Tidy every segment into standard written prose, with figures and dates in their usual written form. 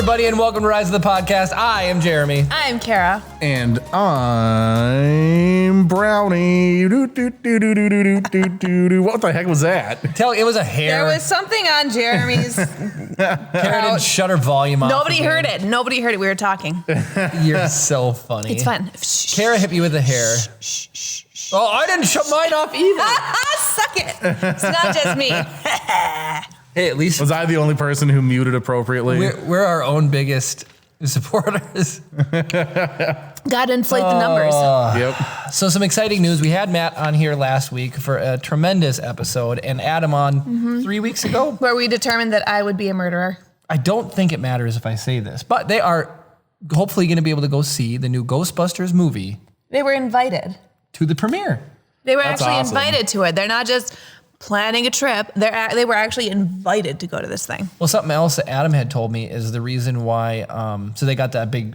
everybody, and welcome to Rise of the Podcast. I am Jeremy. I'm Kara. And I'm Brownie. What the heck was that? It was a hair. There was something on Jeremy's Kara didn't shut her volume off. Nobody heard it. Nobody heard it. We were talking. You're so funny. It's fun. Kara hit me with the hair. Oh, I didn't shut mine off either. Suck it. It's not just me. Hey, at least Was I the only person who muted appropriately? we're our own biggest supporters. Gotta inflate the numbers. Yep. So some exciting news. We had Matt on here last week for a tremendous episode, and Adam on 3 weeks ago. Where we determined that I would be a murderer. I don't think it matters if I say this, but they are hopefully going to be able to go see the new Ghostbusters movie They were invited. to the premiere. They were That's actually awesome. invited to it. They're not just planning a trip. They were actually invited to go to this thing. Well, something else that Adam had told me is the reason why. So they got that big.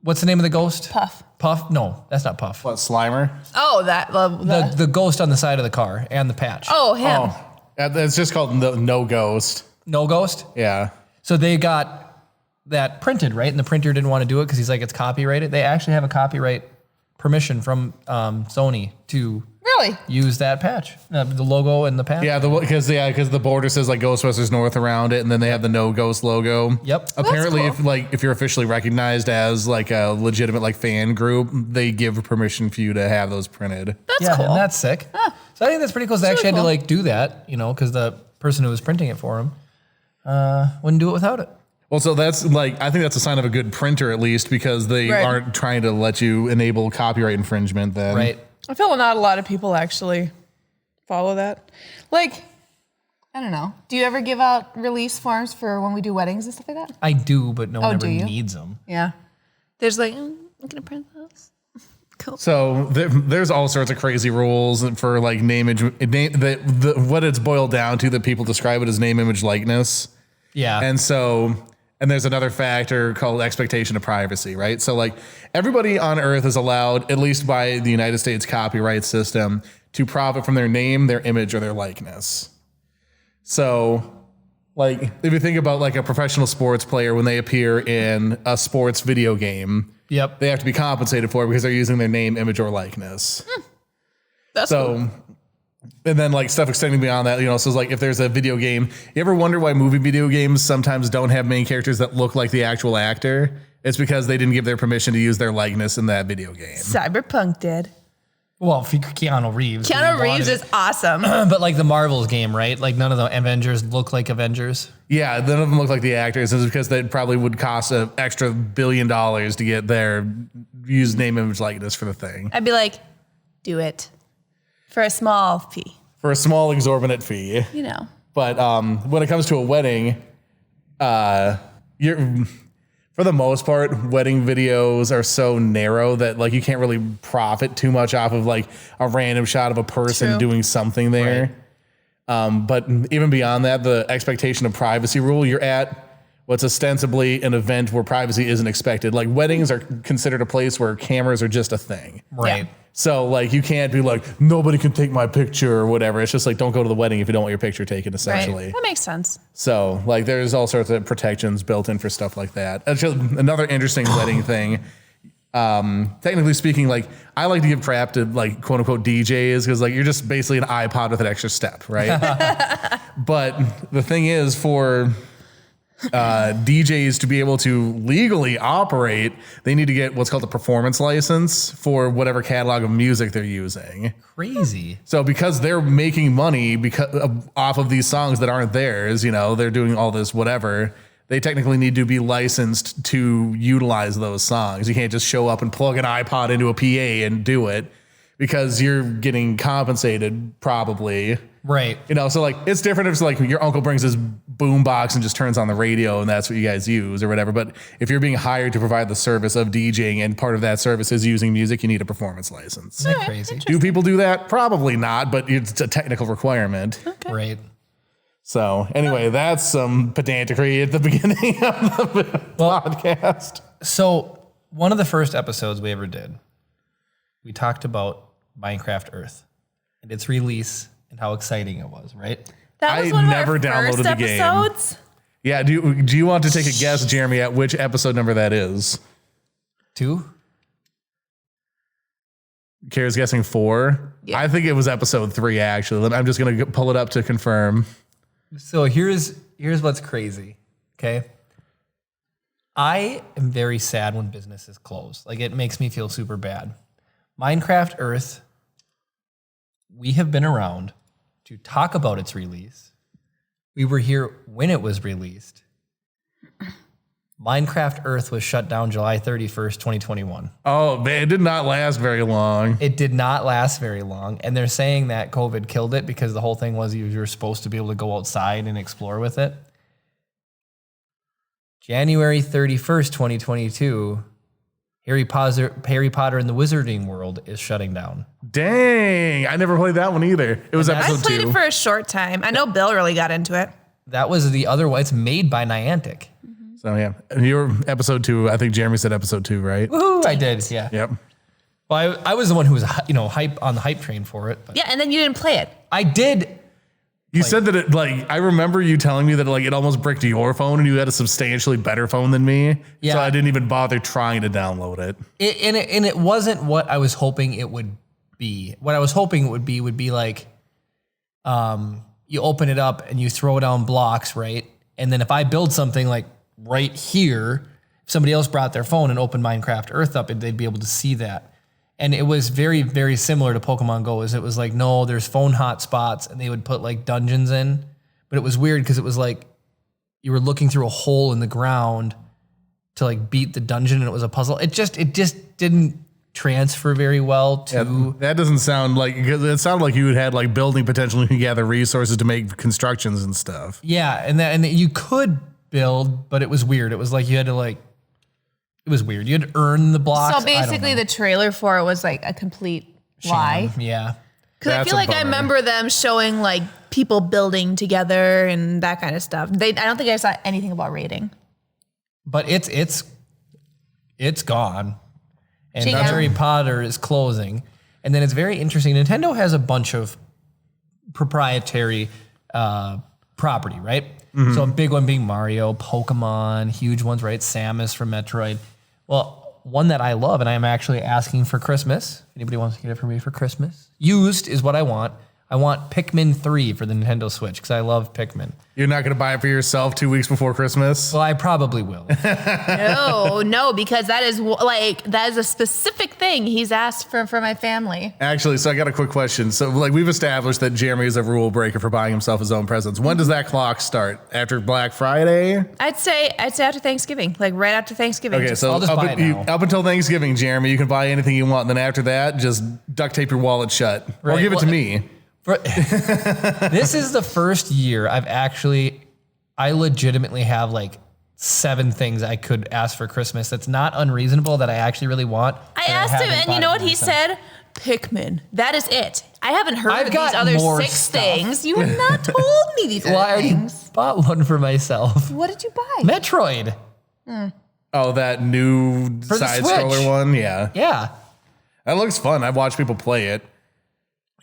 What's the name of the ghost? Puff. Puff? No, that's not Puff. What, Slimer? Oh, that The ghost on the side of the car and the patch. Oh, him. Oh, it's just called No Ghost. No ghost. Yeah. So they got that printed, right? And the printer didn't want to do it because he's like, it's copyrighted. They actually have a copyright permission from Sony to Really? use that patch, the logo and the patch. Yeah, because the border says like Ghostbusters North around it, and then they have the No Ghost logo. Yep. Apparently, That's cool. if you're officially recognized as like a legitimate like fan group, they give permission for you to have those printed. That's Yeah, cool. and that's sick. So I think that's pretty cool. They That's actually had to really like do that, because the person who was printing it for him wouldn't do it without it. Well, so that's like, I think that's a sign of a good printer at least, because they Right. aren't trying to let you enable copyright infringement then. Right. I feel not a lot of people actually follow that. Like, I don't know. Do you ever give out release forms for when we do weddings and stuff like that? I do, but no one do ever you? needs them. Yeah. There's like, I'm gonna print those. Cool. So there's all sorts of crazy rules for like what it's boiled down to that people describe it as name, image, likeness. Yeah. And there's another factor called expectation of privacy, right? So like everybody on earth is allowed, at least by the United States copyright system, to profit from their name, their image, or their likeness. So like if you think about like a professional sports player, when they appear in a sports video game, Yep. they have to be compensated for it because they're using their name, image, or likeness. That's cool. And then like stuff extending beyond that, so it's like if there's a video game, you ever wonder why video games sometimes don't have main characters that look like the actual actor? It's because they didn't give their permission to use their likeness in that video game. Cyberpunk did. Well, Keanu Reeves. Keanu Reeves is awesome. But like the Marvels game, right? Like none of the Avengers look like Avengers. Yeah, none of them look like the actors. It's because that probably would cost an extra $1 billion to get their use name, image, likeness for the thing. I'd be like, do it for a small fee. For a small exorbitant fee. But when it comes to a wedding, for the most part, wedding videos are so narrow that like you can't really profit too much off of like a random shot of a person True. doing something there. Right. But even beyond that, the expectation of privacy rule, you're at what's ostensibly an event where privacy isn't expected. Like weddings are considered a place where cameras are just a thing. Right. Yeah. So like you can't be like, nobody can take my picture or whatever. It's just like, don't go to the wedding if you don't want your picture taken, essentially. Right. That makes sense. So like there's all sorts of protections built in for stuff like that. It's just another interesting wedding thing. Technically speaking, like I like to give crap to like quote unquote DJs because like you're just basically an iPod with an extra step, right? But the thing is for DJs to be able to legally operate, they need to get what's called a performance license for whatever catalog of music they're using. Crazy. So because they're making money off of these songs that aren't theirs, they're doing all this whatever, they technically need to be licensed to utilize those songs. You can't just show up and plug an iPod into a PA and do it because you're getting compensated probably. Right. So like it's different if it's like your uncle brings his boom box and just turns on the radio and that's what you guys use or whatever. But if you're being hired to provide the service of DJing and part of that service is using music, you need a performance license. Isn't that crazy? Do people do that? Probably not, but it's a technical requirement. Okay. Right. So anyway, that's some pedantry at the beginning of the podcast. So one of the first episodes we ever did, we talked about Minecraft Earth and its release and how exciting it was, right? That was I one of never our downloaded first the game. episodes. Yeah. Do you want to take a guess, Jeremy, at which episode number that is? 2? Kara's guessing 4. Yeah. I think it was episode 3, actually. I'm just going to pull it up to confirm. So here's what's crazy. Okay. I am very sad when businesses close. Like, it makes me feel super bad. Minecraft Earth, we have been around to talk about its release. We were here when it was released. Minecraft Earth was shut down July 31st, 2021. Oh, man, it did not last very long. It did not last very long. And they're saying that COVID killed it because the whole thing was you were supposed to be able to go outside and explore with it. January 31st, 2022, Harry Potter and the Wizarding World is shutting down. Dang, I never played that one either. It was And I episode played 2. it for a short time. I know Bill really got into it. That was the other one. It's made by Niantic. So yeah, and you were episode 2. I think Jeremy said episode 2, right? Woohoo, I did, yeah. Yep. Well, I was the one who was, hype on the hype train for it. But Yeah, and then you didn't play it. I did. You said that it I remember you telling me that it almost bricked your phone and you had a substantially better phone than me. Yeah. So I didn't even bother trying to download it. And it wasn't what I was hoping it would be. What I was hoping it would be like, you open it up and you throw down blocks, right? And then if I build something like right here, if somebody else brought their phone and opened Minecraft Earth up, they'd be able to see that. And it was very, very similar to Pokemon Go. It was like, no, there's phone hotspots, and they would put like dungeons in. But it was weird because it was like you were looking through a hole in the ground to like beat the dungeon, and it was a puzzle. It just didn't transfer very well to. Yeah, that doesn't sound like, because it sounded like you had building potential and you could gather resources to make constructions and stuff. Yeah, and you could build, but it was weird. It was like you had to it was weird. You had to earn the blocks. So basically, the trailer for it was like a complete lie. Yeah. Because I That's feel a like I bummer. remember them showing like people building together and that kind of stuff. I don't think I saw anything about raiding. But it's gone. And Yeah. Harry Potter is closing. And then it's very interesting. Nintendo has a bunch of proprietary property, right? So a big one being Mario, Pokemon, huge ones, right? Samus from Metroid. Well, one that I love and I'm actually asking for Christmas. If anybody wants to get it for me for Christmas. Used is what I want. I want Pikmin 3 for the Nintendo Switch because I love Pikmin. You're not going to buy it for yourself 2 weeks before Christmas? Well, I probably will. No, because that is a specific thing he's asked for my family. Actually, so I got a quick question. So we've established that Jeremy is a rule breaker for buying himself his own presents. When does that clock start? After Black Friday? I'd say after Thanksgiving, like right after Thanksgiving. Okay, so I'll just buy it now. up until Thanksgiving, Jeremy, you can buy anything you want. And then after that, just duct tape your wallet shut. Or Right, give it to well, me. This is the first year I legitimately have 7 things I could ask for Christmas. That's not unreasonable that I actually really want. I that asked him, haven't and you bought know it what he myself. said? Pikmin. That is it. I haven't heard I've of got these other more 6 stuff. things. You have not told me these Well, I other already things. bought one for myself. What did you buy? Metroid. Oh, that new For the side Switch. scroller one? Yeah. Yeah. That looks fun. I've watched people play it.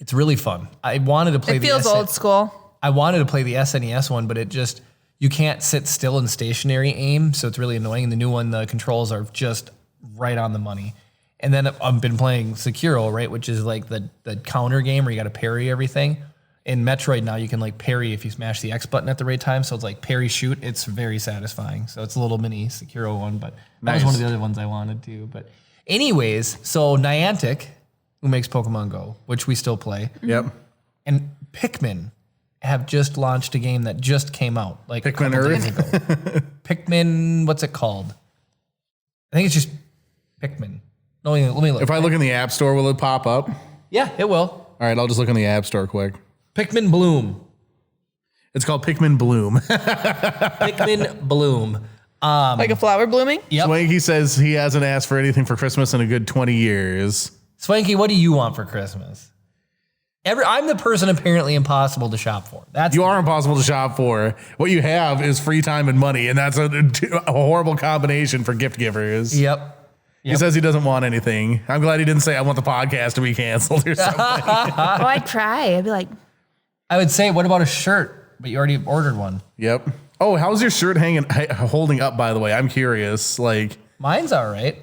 It's really fun. I wanted to play It feels old school. I wanted to play the SNES one, but you can't sit still and stationary aim, so it's really annoying. And the new one, the controls are just right on the money. And then I've been playing Sekiro, right, which is like the counter game where you got to parry everything. In Metroid now, you can parry if you smash the X button at the right time. So it's like parry shoot. It's very satisfying. So it's a little mini Sekiro one, but that was Nice. one of the other ones I wanted to. But anyways, so Niantic, who makes Pokemon Go, which we still play, Yep. and Pikmin have just launched a game that just came out a Pikmin couple days Earth? ago. Pikmin, what's it called? I think it's just Pikmin. No, let me look. If I look in the App Store, will it pop up? Yeah, it will. All right, I'll just look in the App Store quick. Pikmin Bloom. It's called Pikmin Bloom. Pikmin Bloom. Like a flower blooming? Yep. Swanky says he hasn't asked for anything for Christmas in a good 20 years. Swanky, what do you want for Christmas? I'm the person apparently impossible to shop for. You are impossible to shop for. What you have is free time and money, and that's a horrible combination for gift givers. Yep. He says he doesn't want anything. I'm glad he didn't say I want the podcast to be canceled or something. Oh, I'd cry. I'd be like, I would say, what about a shirt? but you already ordered one. Yep. Oh, how's your shirt holding up, by the way? I'm curious. Like, mine's all right.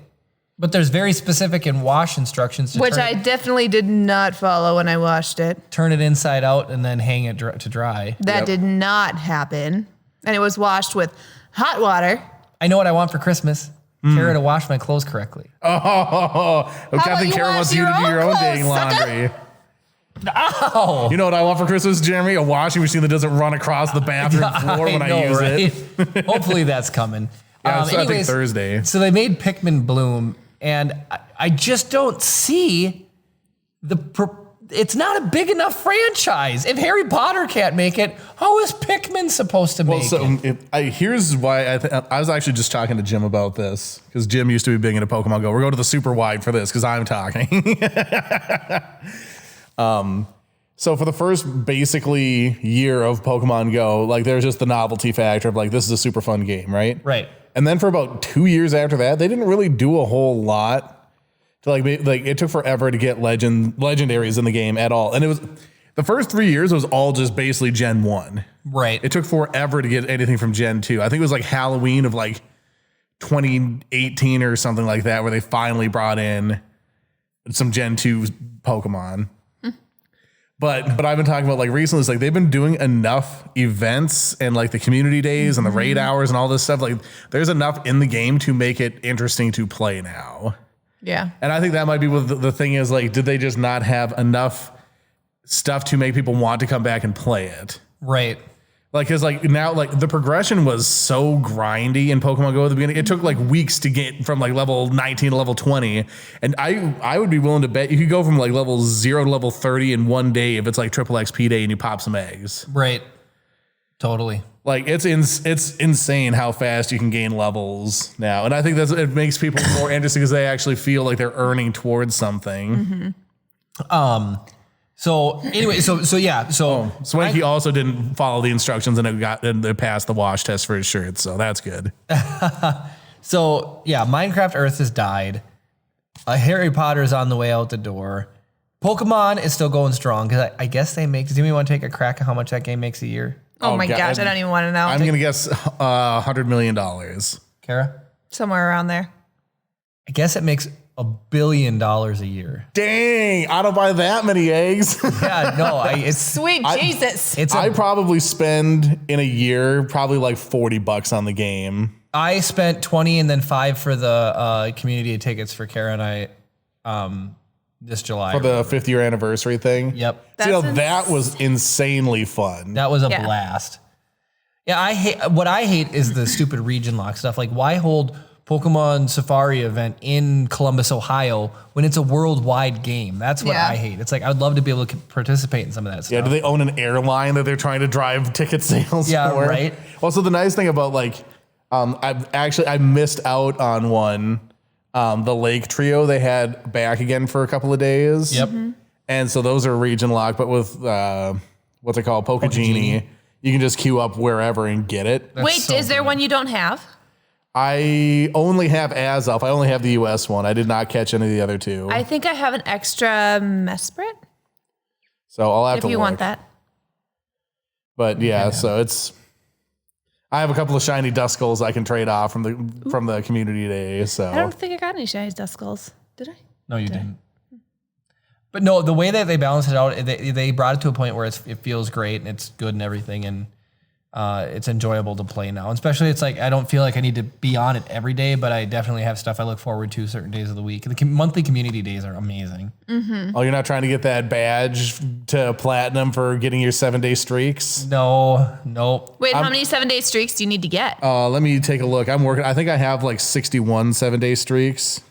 But there's very specific in wash instructions. To Which I definitely did not follow when I washed it. turn it inside out and then hang it to dry. That did not happen. And it was washed with hot water. I know what I want for Christmas. Kara to wash my clothes correctly. Captain Kara wants you to do your own dang laundry. Ow! You know what I want for Christmas, Jeremy? A washing machine that doesn't run across the bathroom floor when I use it. Hopefully that's coming. Yeah, I think Thursday. So they made Pikmin bloom, and I just don't see it's not a big enough franchise. If Harry Potter can't make it, how is Pikmin supposed to make it? Here's why I was actually just talking to Jim about this, because Jim used to be big into Pokemon Go. We're going to the super wide for this because I'm talking. So for the first basically year of Pokemon Go, like there's just the novelty factor of like, this is a super fun game, right? Right. And then for about 2 years after that, they didn't really do a whole lot. Like it took forever to get legendaries in the game at all. And it was the first 3 years was all just basically Gen 1. Right. It took forever to get anything from Gen 2. I think it was like Halloween of like 2018 or something like that, where they finally brought in some Gen 2 Pokemon. But I've been talking about like recently, it's like they've been doing enough events and like the community days and the raid hours and all this stuff. Like there's enough in the game to make it interesting to play now. Yeah. And I think that might be what the thing is, like, did they just not have enough stuff to make people want to come back and play it? Right. Like, cause like now, like the progression was so grindy in Pokemon Go at the beginning. It took like weeks to get from like level 19 to level 20. And I would be willing to bet you could go from like level 0 to level 30 in one day if it's like triple XP day and you pop some eggs. Right. Totally. Like it's insane how fast you can gain levels now. And I think it makes people more interesting because they actually feel like they're earning towards something. So anyway, so yeah, so Swanky also didn't follow the instructions and it passed the wash test for his shirt, so that's good. So yeah, Minecraft Earth has died. Harry Potter is on the way out the door. Pokemon is still going strong because I guess they make. Does anybody want to take a crack at how much that game makes a year? Oh my gosh, I don't even want to know. I'm gonna guess $100 million. Kara? Somewhere around there. I guess it makes $1 billion a year. Dang, I don't buy that many eggs. Yeah, no, it's Sweet Jesus. I probably spend in a year probably like $40 on the game. I spent 20 and then 5 for the community tickets for Kara and I this July. For the 5th year anniversary thing? Yep. That was insanely fun. That was a blast. Yeah, what I hate is the stupid region lock stuff. Like, why hold Pokemon Safari event in Columbus, Ohio, when it's a worldwide game? That's what I hate. It's like, I'd love to be able to participate in some of that stuff. Yeah, do they own an airline that they're trying to drive ticket sales for? Yeah, right. Also, the nice thing about like, I missed out on one. The Lake Trio they had back again for a couple of days. Yep. And so those are region locked, but with what's it called, Pokegenie, you can just queue up wherever and get it. Wait, is there one you don't have? I only have Azelf. I only have the US one. I did not catch any of the other two. I think I have an extra Mesprit. So I'll have to if you look. want that. But yeah, so I have a couple of shiny Duskulls I can trade off from the community day. So I don't think I got any shiny Duskulls. Did I? No, you didn't. But no, the way that they balanced it out, they brought it to a point where it feels great and it's good and everything, and it's enjoyable to play now. And especially, it's like I don't feel like I need to be on it every day, but I definitely have stuff I look forward to certain days of the week. The monthly community days are amazing. Oh, you're not trying to get that badge to platinum for getting your 7-day streaks? No. Wait, how many 7-day streaks do you need to get? Let me take a look. I'm working. I think I have like 61 7-day streaks.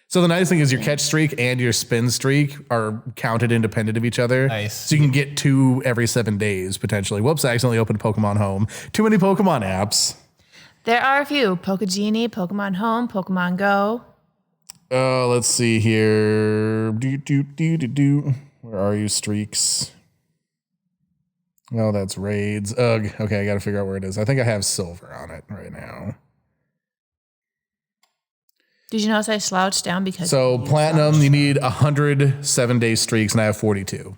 So the nice thing is your catch streak and your spin streak are counted independent of each other. Nice. So you can get 2 every 7 days potentially. Whoops, I accidentally opened Pokemon Home. Too many Pokemon apps. There are a few. Pokegenie, Pokemon Home, Pokemon Go. Let's see here. Where are you, streaks? Oh, that's raids. Ugh. Okay, I got to figure out where it is. I think I have silver on it right now. Did you notice I slouched down because... So platinum, you need 100 7-day streaks, and I have 42.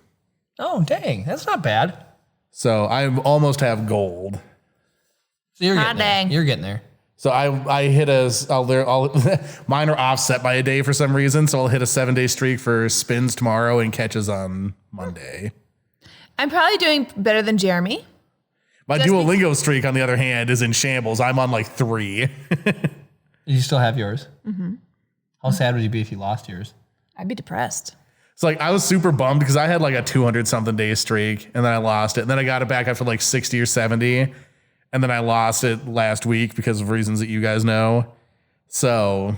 Oh, dang. That's not bad. So I almost have gold. So you're Ah, getting there. dang. You're getting there. So I hit mine are offset by a day for some reason. So I'll hit a 7-day streak for spins tomorrow and catches on Monday. I'm probably doing better than Jeremy. My Duolingo streak, on the other hand, is in shambles. I'm on like 3. You still have yours. Mm-hmm. How sad would you be if you lost yours? I'd be depressed. So like I was super bummed because I had like a 200 something day streak and then I lost it. And then I got it back after like 60 or 70. And then I lost it last week because of reasons that you guys know. So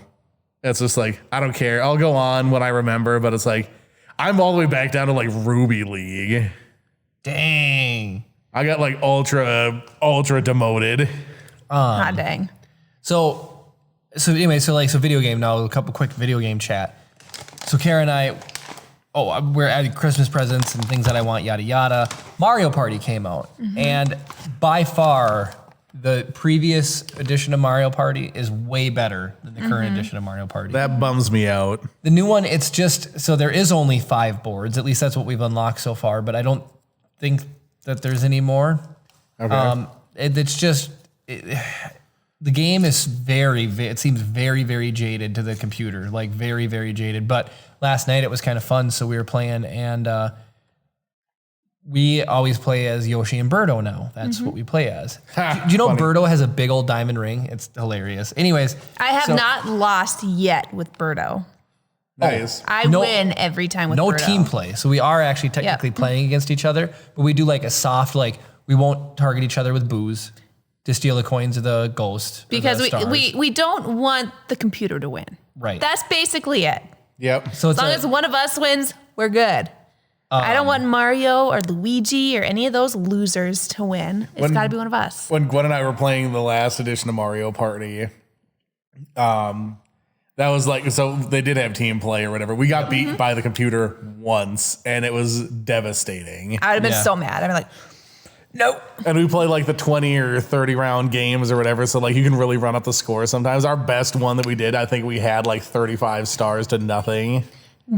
it's just like, I don't care. I'll go on when I remember, but it's like, I'm all the way back down to like Ruby League. Dang. I got like ultra demoted. Ah, dang. So anyway, so video game now, a couple quick video game chat. So Kara and I, we're adding Christmas presents and things that I want, yada, yada. Mario Party came out. And by far, the previous edition of Mario Party is way better than the current edition of Mario Party. That bums me out. The new one, it's just, so there is only 5 boards. At least that's what we've unlocked so far, but I don't think that there's any more. Okay. It's just, the game is it seems very, very jaded to the computer, like very, very jaded. But last night it was kind of fun, so we were playing, and we always play as Yoshi and Birdo now. That's what we play as. Do you know Funny. Birdo has a big old diamond ring? It's hilarious. Anyways. I have so not lost yet with Birdo. Nice. I No- win every time with no Birdo. team play. So we are actually technically playing against each other, but we do like a soft, like we won't target each other with booze to steal the coins of the ghost. or Because the stars. we don't want the computer to win. Right. That's basically it. Yep. So As long as one of us wins, we're good. I don't want Mario or Luigi or any of those losers to win. It's got to be one of us. When Gwen and I were playing the last edition of Mario Party, that was like, so they did have team play or whatever. We got beat by the computer once and it was devastating. I would have been Yeah. so mad. I'd be like, nope. And we play like the 20 or 30 round games or whatever. So like you can really run up the score sometimes. Our best one that we did, I think we had like 35 stars to nothing.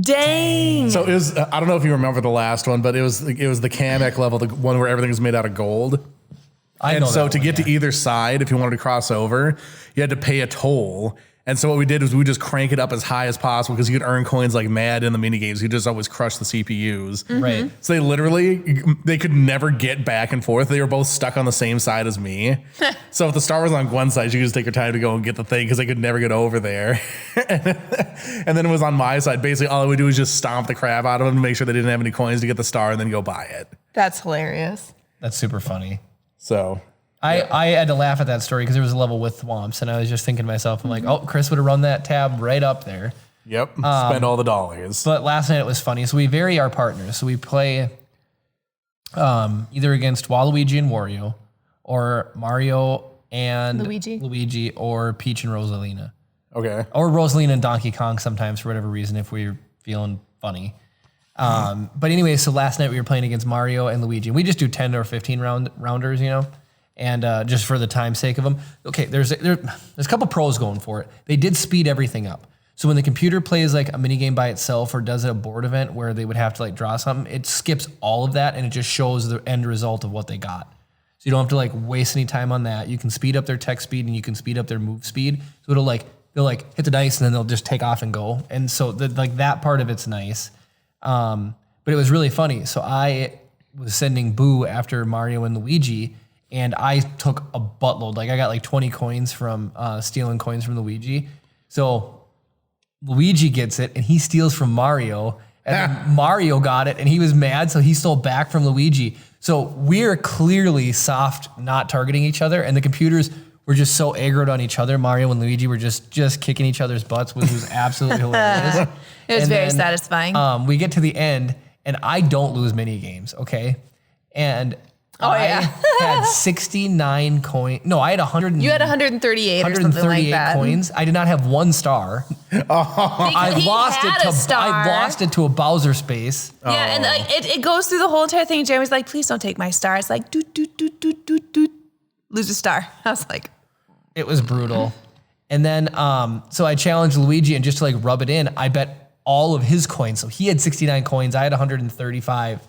Dang. So it was, I don't know if you remember the last one, but it was the Kamek level, the one where everything was made out of gold. I And know so that to one, get to either side, if you wanted to cross over, you had to pay a toll. And so what we did was we just crank it up as high as possible because you could earn coins like mad in the mini games. You just always crush the CPUs. Right. So they could never get back and forth. They were both stuck on the same side as me. So if the star was on Gwen's side, she could just take her time to go and get the thing because they could never get over there. And then it was on my side. Basically, all I would do was just stomp the crap out of them to make sure they didn't have any coins to get the star and then go buy it. That's hilarious. That's super funny. So I had to laugh at that story because there was a level with thwomps, and I was just thinking to myself, I'm like, oh, Chris would have run that tab right up there. yep, spend all the dollars. But last night it was funny. So we vary our partners. So we play either against Waluigi and Wario, or Mario and Luigi. or Peach and Rosalina. Okay. Or Rosalina and Donkey Kong sometimes for whatever reason if we're feeling funny. But anyway, so last night we were playing against Mario and Luigi. And we just do 10 or 15 rounders, you know, and just for the time's sake of them. Okay, there's a couple pros going for it. They did speed everything up. So when the computer plays like a mini game by itself or does a board event where they would have to like draw something, it skips all of that and it just shows the end result of what they got. So you don't have to like waste any time on that. You can speed up their tech speed and you can speed up their move speed. So they'll hit the dice and then they'll just take off and go. And so that part of it's nice. But it was really funny. So I was sending Boo after Mario and Luigi, and I took a buttload. Like I got like 20 coins from stealing coins from Luigi. So Luigi gets it, and he steals from Mario, and then Mario got it, and he was mad, so he stole back from Luigi. So we're clearly soft, not targeting each other, and the computers were just so aggroed on each other. Mario and Luigi were just kicking each other's butts, which was absolutely hilarious. It was And very then, satisfying. we get to the end, and I don't lose mini games, okay? And I had 69 coins. No, I had 100. You had 138 or something like that. coins. I did not have one star. I lost it to a Bowser space. Yeah, and it goes through the whole entire thing. Jeremy's like, please don't take my star. It's like, doot, doot, doot, doot, doot, doot. Lose a star. I was like, It was brutal. And then, so I challenged Luigi, and just to like rub it in, I bet all of his coins. So he had 69 coins. I had 135.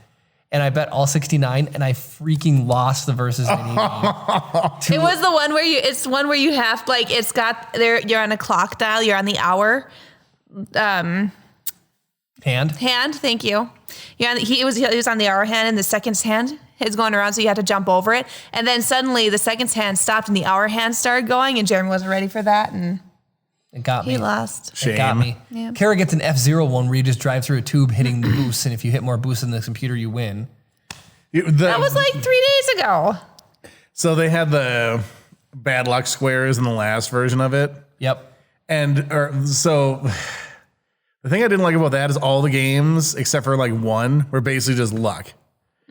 and I bet all 69, and I freaking lost the versus mini game. It was the one where it's one where you have like it's got there. You're on a clock dial. You're on the hour. Hand. Thank you. Yeah, he was on the hour hand, and the seconds hand is going around, so you had to jump over it. And then suddenly the seconds hand stopped, and the hour hand started going, and Jeremy wasn't ready for that, and It got me. he lost. Shame. It got me. Yeah. Kara gets an F-Zero one where you just drive through a tube hitting the boost, and if you hit more boosts in the computer, you win. That was like 3 days ago. So they had the bad luck squares in the last version of it. Yep. So the thing I didn't like about that is all the games, except for like one, were basically just luck.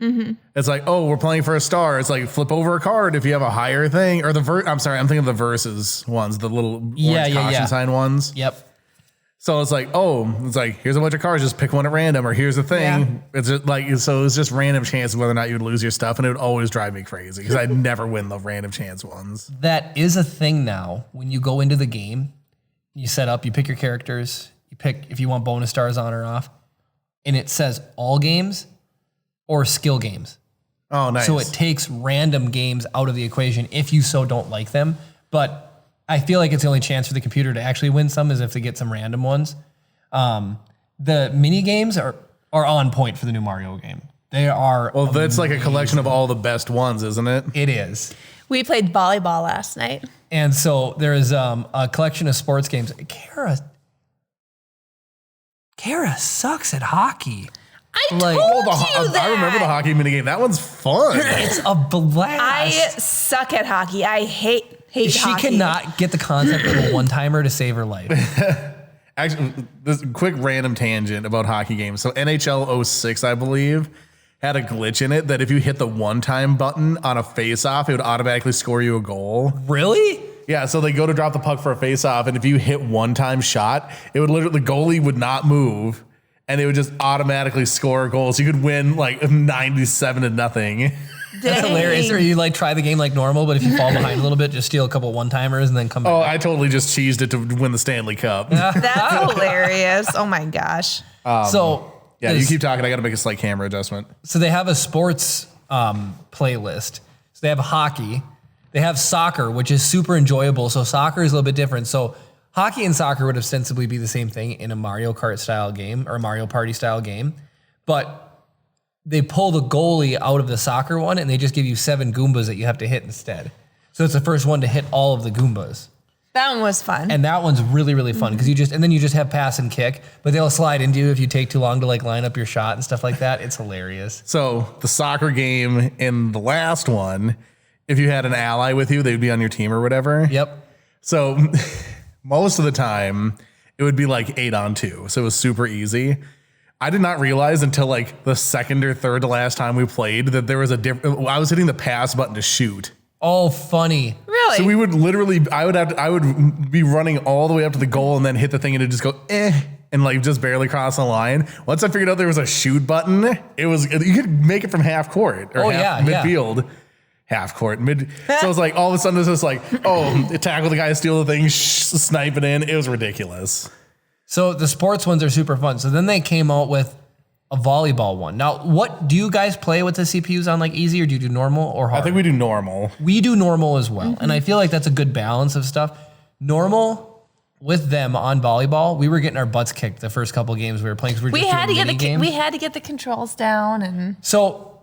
Mm-hmm. It's like, oh, we're playing for a star. It's like flip over a card if you have a higher thing. Or I'm sorry, I'm thinking of the versus ones, the little orange caution sign ones. Yep. So it's like, here's a bunch of cards, just pick one at random, or here's the thing. Yeah. It's just like, so it's just random chances whether or not you would lose your stuff, and it would always drive me crazy because I'd never win the random chance ones. That is a thing now. When you go into the game, you set up, you pick your characters, you pick if you want bonus stars on or off, and it says all games or skill games. Oh, nice. So it takes random games out of the equation if you so don't like them. But I feel like it's the only chance for the computer to actually win some is if they get some random ones. The mini games are on point for the new Mario game. They are. Well, that's like a collection of all the best ones, isn't it? It is. We played volleyball last night. And so there is a collection of sports games. Kara sucks at hockey. I Like- told Oh, you that. I remember the hockey minigame. That one's fun. It's a blast. I suck at hockey. I hate She hockey. cannot get the concept of a one-timer to save her life. Actually, this quick random tangent about hockey games. So NHL 06, I believe, had a glitch in it that if you hit the one-time button on a face-off, it would automatically score you a goal. Really? Yeah, so they go to drop the puck for a face-off, and if you hit one-time shot, it would literally, the goalie would not move, and it would just automatically score a goal. So you could win like 97-0. That's hilarious. Or you like try the game like normal, but if you fall behind a little bit, just steal a couple one-timers and then come back. Oh, I totally just cheesed it to win the Stanley Cup. That's hilarious. Oh my gosh. So Yeah, you keep talking. I got to make a slight camera adjustment. So they have a sports playlist. So they have hockey. They have soccer, which is super enjoyable. So soccer is a little bit different. So hockey and soccer would ostensibly be the same thing in a Mario Kart style game or a Mario Party style game. But they pull the goalie out of the soccer one and they just give you 7 Goombas that you have to hit instead. So it's the first one to hit all of the Goombas. That one was fun. And that one's really, really fun because you just have pass and kick, but they'll slide into you if you take too long to like line up your shot and stuff like that. It's hilarious. So the soccer game in the last one, if you had an ally with you, they'd be on your team or whatever. Yep. So most of the time it would be like 8-on-2. So it was super easy. I did not realize until like the second or third to last time we played that there was a different, I was hitting the pass button to shoot. Oh, funny. Really? So we would literally, I would be running all the way up to the goal and then hit the thing and it'd just go, and like just barely cross the line. Once I figured out there was a shoot button, you could make it from half court or midfield. Half court, mid. So it's like all of a sudden it's just like, tackle the guy, steal the thing, snipe it in. It was ridiculous. So the sports ones are super fun. So then they came out with a volleyball one. Now, what do you guys play with the CPUs on, like easy, or do you do normal or hard? I think we do normal. We do normal as well. And I feel like that's a good balance of stuff. Normal with them on volleyball, we were getting our butts kicked the first couple games we were playing. we had to get the controls down and So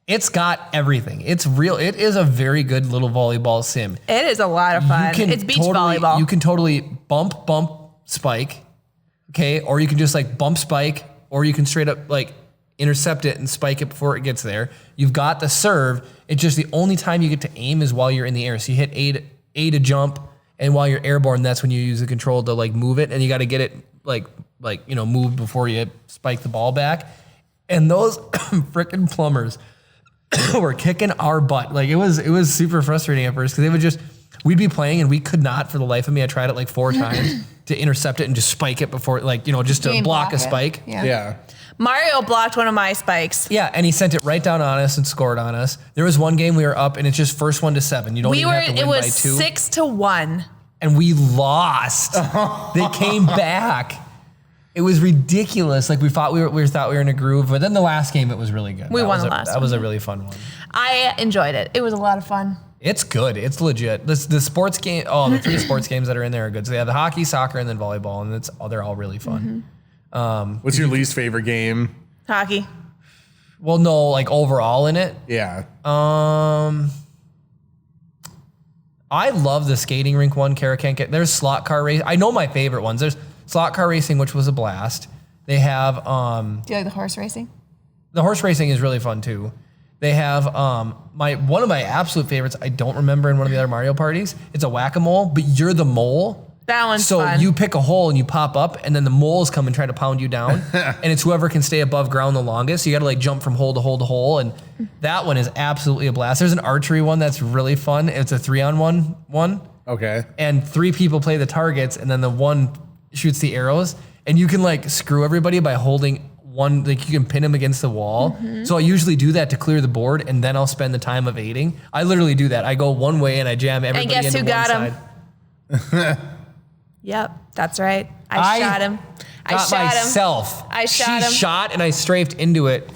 it's got everything. It's real. It is a very good little volleyball sim. it is a lot of fun. It's beach volleyball. You can totally bump, spike, okay? Or you can just like bump, spike, or you can straight up like intercept it and spike it before it gets there. You've got the serve. It's just the only time you get to aim is while you're in the air. So you hit A to jump, and while you're airborne, that's when you use the control to like move it, and you got to get it move before you spike the ball back. And those freaking plumbers were kicking our butt. Like it was super frustrating at first because we'd be playing and we could not for the life of me. I tried it like 4 times to intercept it and just spike it before, just to block a spike. Yeah. Mario blocked one of my spikes. Yeah, and he sent it right down on us and scored on us. There was one game we were up and it's just first 1 to 7. You don't even have to win it was by 2. 6-1. And we lost. They came back. It was ridiculous. Like we thought we were in a groove, but then the last game it was really good. We won the last one. That was a really fun one. I enjoyed it. It was a lot of fun. It's good. It's legit. The sports game. Oh, the 3 sports games that are in there are good. So they have the hockey, soccer, and then volleyball, and they're all really fun. What's your least favorite game? Hockey. Well, no, like overall in it. Yeah. I love the skating rink one. There's slot car race. I know my favorite ones. There's slot car racing, which was a blast. They have Do you like the horse racing? the horse racing is really fun too. They have one of my absolute favorites. I don't remember in one of the other Mario parties. It's a whack-a-mole, but you're the mole. That one's so fun. you pick a hole and you pop up, and then the moles come and try to pound you down, and it's whoever can stay above ground the longest. So you got to like jump from hole to hole to hole, and that one is absolutely a blast. There's an archery one that's really fun. It's a 3-on-1 one. Okay. And 3 people play the targets, and then the one shoots the arrows, and you can like screw everybody by holding one, like you can pin them against the wall. So I usually do that to clear the board, and then I'll spend the time of aiding. I literally do that. I go one way and I jam everybody And guess into who one got side. him? Yep, that's right. I shot him. I Got shot myself. him. I shot him. She shot and I strafed into it.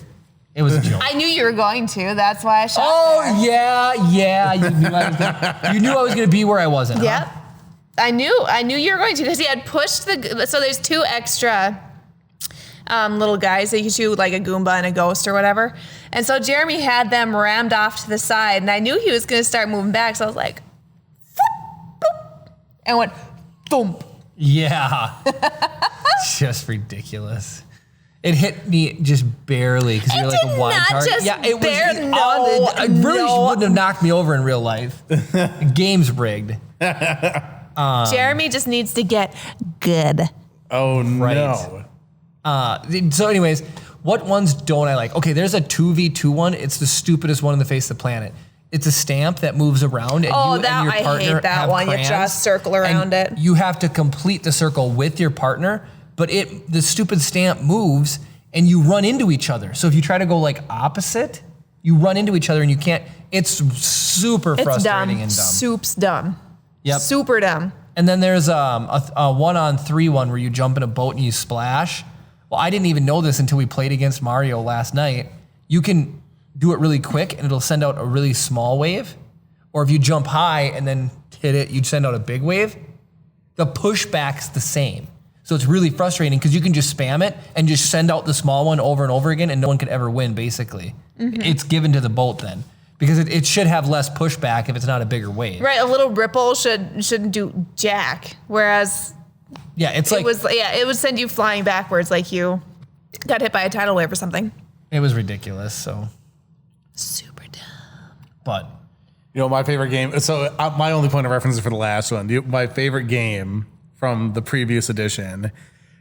It was a joke. I knew you were going to. That's why I shot there. Oh yeah. You knew I was gonna be where I wasn't. Yep. Huh? I knew you were going to because he had pushed so there's 2 extra little guys that you shoot like a Goomba and a ghost or whatever. And so Jeremy had them rammed off to the side, and I knew he was going to start moving back, so I was like, "Foop, boop," and went, thump. Yeah. Just ridiculous. It hit me just barely because you're like a wild not card. just It bare- was. It really no. wouldn't have knocked me over in real life. The game's rigged. Jeremy just needs to get good. Oh, Right. no. So anyways, what ones don't I like? Okay, there's a 2v2 one. It's the stupidest one on the face of the planet. It's a stamp that moves around, and Oh, you that- and your I partner hate that have one. You crayons, just circle around and it. You have to complete the circle with your partner, but the stupid stamp moves, and you run into each other. So if you try to go like opposite, you run into each other, and you can't. It's super It's frustrating dumb. and dumb. Soup's dumb. Yep. Super dumb. And then there's a 1-on-3 one where you jump in a boat and you splash. Well, I didn't even know this until we played against Mario last night. You can do it really quick and it'll send out a really small wave. Or if you jump high and then hit it, you'd send out a big wave. The pushback's the same. So it's really frustrating because you can just spam it and just send out the small one over and over again and no one could ever win, basically. It's given to the boat then. Because it should have less pushback if it's not a bigger wave. Right, a little ripple shouldn't do jack. Whereas Yeah, it's like it would send you flying backwards like you got hit by a tidal wave or something. it was ridiculous. So, Super dumb. but You know, my favorite game. So my only point of reference is for the last one. My favorite game from the previous edition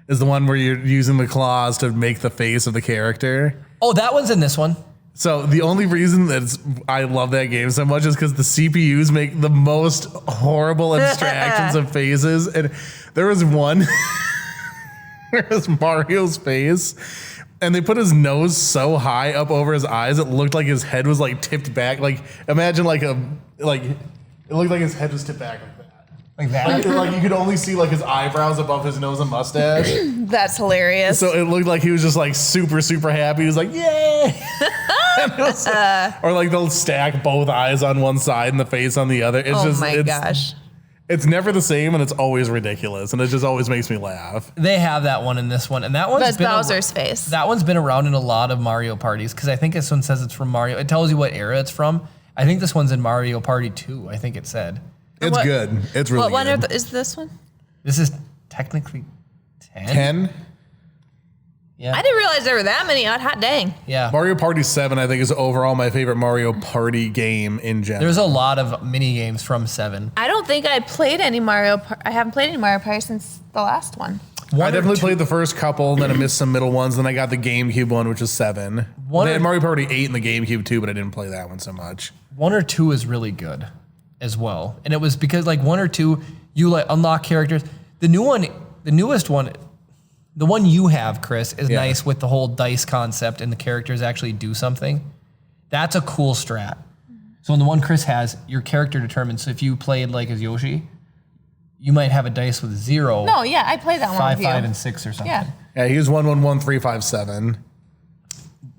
is the one where you're using the claws to make the face of the character. oh, that one's in this one. So the only reason that I love that game so much is because the CPUs make the most horrible abstractions of faces. And there was one, there was Mario's face, and they put his nose so high up over his eyes it looked like his head was like tipped back. Like imagine it looked like his head was tipped back like that. Like that. Like you could only see like his eyebrows above his nose and mustache. That's hilarious. So it looked like he was just like super, super happy. He was like, yay! Or like they'll stack both eyes on one side and the face on the other. It's gosh. It's never the same and it's always ridiculous. And it just always makes me laugh. They have that one in this one. And that one's That's been Bowser's face. That one's been around in a lot of Mario parties because I think this one says it's from Mario. It tells you what era it's from. I think this one's in Mario Party 2, I think it said. It's What- good. It's really What one good. is this one? This is technically 10. 10? Yeah. I didn't realize there were that many. Hot dang. Yeah. Mario Party 7, I think, is overall my favorite Mario Party game in general. There's a lot of mini games from 7. I don't think I played any I haven't played any Mario Party since the last one. I definitely played the first couple, then I missed some middle ones, then I got the GameCube one, which is 7. One They or- had Mario Party 8 in the GameCube too, but I didn't play that one so much. 1 or 2 is really good as well. And it was because like 1 or 2, you like unlock characters. The newest one, the one you have, Chris, is Yeah. nice with the whole dice concept and the characters actually do something. That's a cool strat. So in the one Chris has, your character determines. So if you played like as Yoshi, you might have a dice with 0, No, yeah, I played that one 5, with you. 5, and 6 or something. Yeah. Yeah, he was 111357.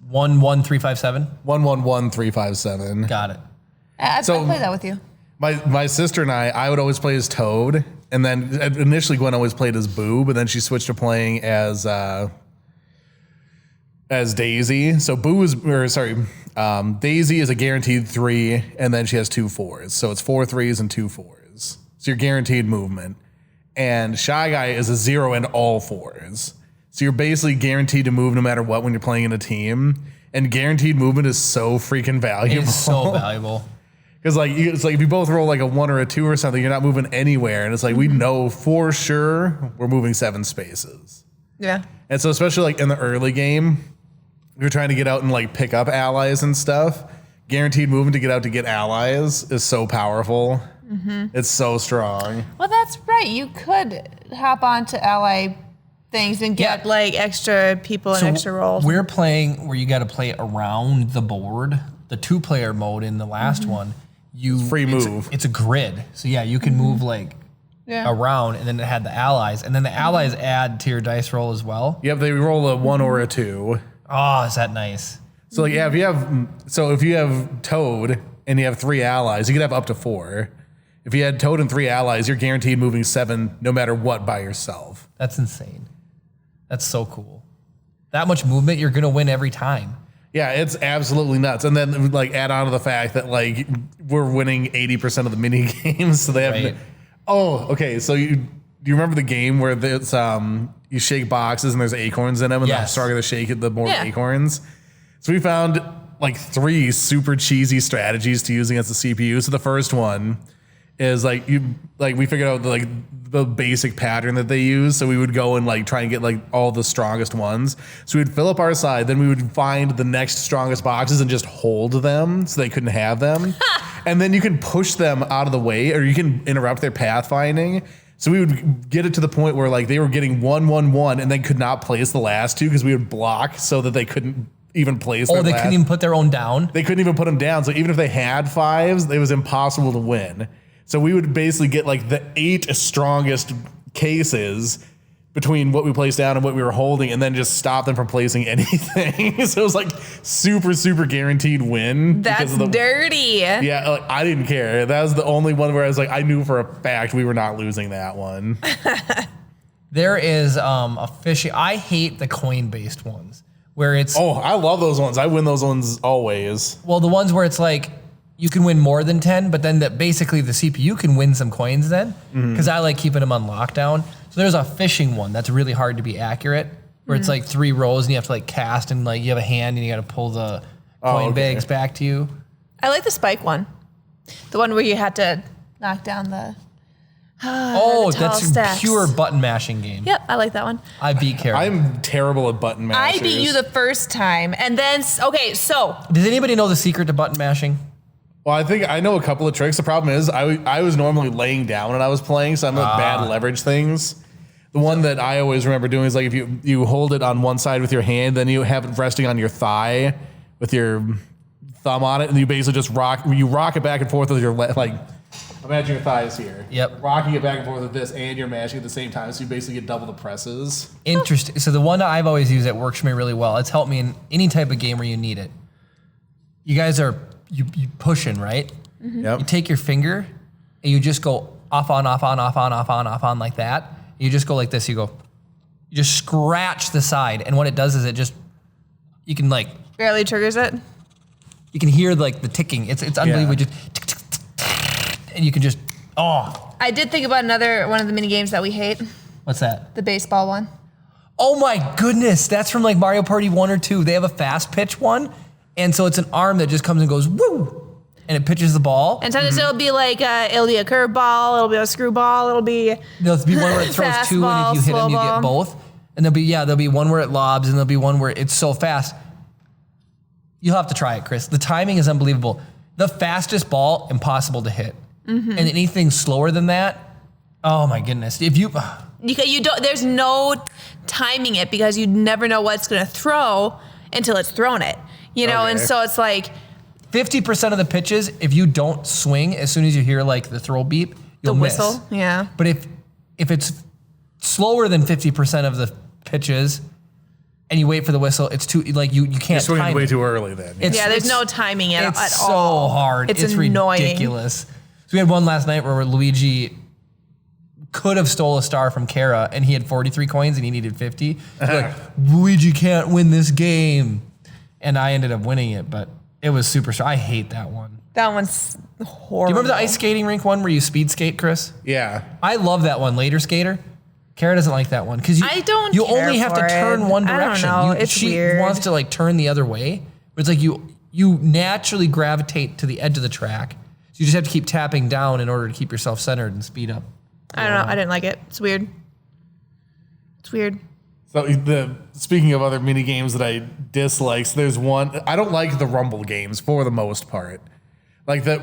11357. 111357. Got it. I'd play that with you. My sister and I would always play as Toad, and then initially Gwen always played as Boo, but then she switched to playing as Daisy. So Daisy is a guaranteed 3, and then she has 2 4s. So it's 4 3s and 2 4s. So you're guaranteed movement. And Shy Guy is a 0 and all 4s. So you're basically guaranteed to move no matter what when you're playing in a team. And guaranteed movement is so freaking valuable. It's so valuable. Because it's like if you both roll like a 1 or a 2 or something, you're not moving anywhere. And it's like we know for sure we're moving 7 spaces. Yeah. And so especially like in the early game, you're trying to get out and like pick up allies and stuff. Guaranteed movement to get out to get allies is so powerful. It's so strong. Well, that's right. You could hop onto ally things and get like extra people and extra rolls. We're playing where you got to play around the board. The 2-player mode in the last one, Free move. It's a grid. So yeah, you can move like around, and then it had the allies, and then the allies add to your dice roll as well. Yep, they roll a 1 or a 2. Oh, is that nice? So like if you have Toad and you have 3 allies, you could have up to 4. If you had Toad and 3 allies, you're guaranteed moving 7 no matter what by yourself. That's insane. That's so cool. That much movement, you're gonna win every time. Yeah, it's absolutely nuts. And then like add on to the fact that like we're winning 80% of the mini games. So they have Right. okay. So do you remember the game where it's you shake boxes and there's acorns in them, and the Yes. stronger the shake it, the more acorns. So we found like 3 super cheesy strategies to use against the CPU. So the first one is we figured out the basic pattern that they use. So we would go and like try and get like all the strongest ones. So we'd fill up our side, then we would find the next strongest boxes and just hold them so they couldn't have them. And then you can push them out of the way, or you can interrupt their pathfinding. So we would get it to the point where like they were getting 1, 1, 1 and then could not place the last 2 because we would block so that they couldn't even place their Oh, they last. couldn't even put their own down? They couldn't even put them down. So even if they had 5s, it was impossible to win. So we would basically get like the 8 strongest cases between what we placed down and what we were holding, and then just stop them from placing anything. So it was like super, super guaranteed win. That's dirty. Yeah, like, I didn't care. That was the only one where I was like, I knew for a fact we were not losing that one. There is a fishing. I hate the coin-based ones where it's Oh, I love those ones. I win those ones always. well, the ones where it's like you can win more than 10, but then basically the CPU can win some coins then, because I like keeping them on lockdown. So there's a fishing one that's really hard to be accurate, where it's like 3 rows and you have to like cast, and like you have a hand and you got to pull the coin bags back to you. I like the spike one. The one where you had to knock down the Oh, the tall that's stacks. pure button mashing game. Yep, I like that one. I beat Kara. I'm terrible at button mashers. I beat you the first time, and then okay, so Does anybody know the secret to button mashing? Well, I think I know a couple of tricks. The problem is I was normally laying down when I was playing, so I'm at bad leverage things. The one that I always remember doing is like if you hold it on one side with your hand, then you have it resting on your thigh with your thumb on it, and you basically just rock it back and forth with your like. Imagine your thighs here. Yep. Rocking it back and forth with this, and you're mashing at the same time, so you basically get double the presses. Interesting. So the one that I've always used that works for me really well. It's helped me in any type of game where you need it. You guys are you pushing, right? Yep. You take your finger and you just go off on like that. You just go like this. You just scratch the side, and what it does is you can like barely triggers it. you can hear like the ticking. It's unbelievable. Yeah. Just tick, tick, tick, tick, and you can just I did think about another one of the mini games that we hate, what's that? the baseball one. Oh my goodness, that's from like Mario Party 1 or 2. They have a fast pitch one, and so it's an arm that just comes and goes woo, and it pitches the ball. And sometimes it'll be like it'll be a curveball, it'll be a screwball, it'll be There'll be one where it throws 2, and if you hit them, you get both. And there'll be one where it lobs, and there'll be one where it's so fast. You'll have to try it, Chris. The timing is unbelievable. The fastest ball, impossible to hit. And anything slower than that, oh my goodness. If you don't. There's no timing it because you never know what it's gonna throw until it's thrown it. You know, and Okay. so it's like 50% of the pitches, if you don't swing as soon as you hear like the throw beep, the you'll miss. whistle. Yeah. But if it's slower than 50% of the pitches, and you wait for the whistle. It's too like you can't. You're swinging time way it. too early then. There's no timing at It's all. so hard. It's annoying. annoying. Ridiculous. So we had one last night where Luigi could have stole a star from Kara, and he had 43 coins and he needed 50. So like, Luigi can't win this game, and I ended up winning it, but it was super. I hate that one. That one's horrible. Do you remember the ice skating rink one where you speed skate, Chris? Yeah. I love that one. Later Skater. Kara doesn't like that one because I don't You care only have to for turn it. one I don't direction. know. It's she weird. wants to like turn the other way. But it's like you naturally gravitate to the edge of the track. So you just have to keep tapping down in order to keep yourself centered and speed up. I don't know. I didn't like it. It's weird. It's weird. So speaking of other mini games that I dislike, so there's one I don't like the Rumble games for the most part. Like the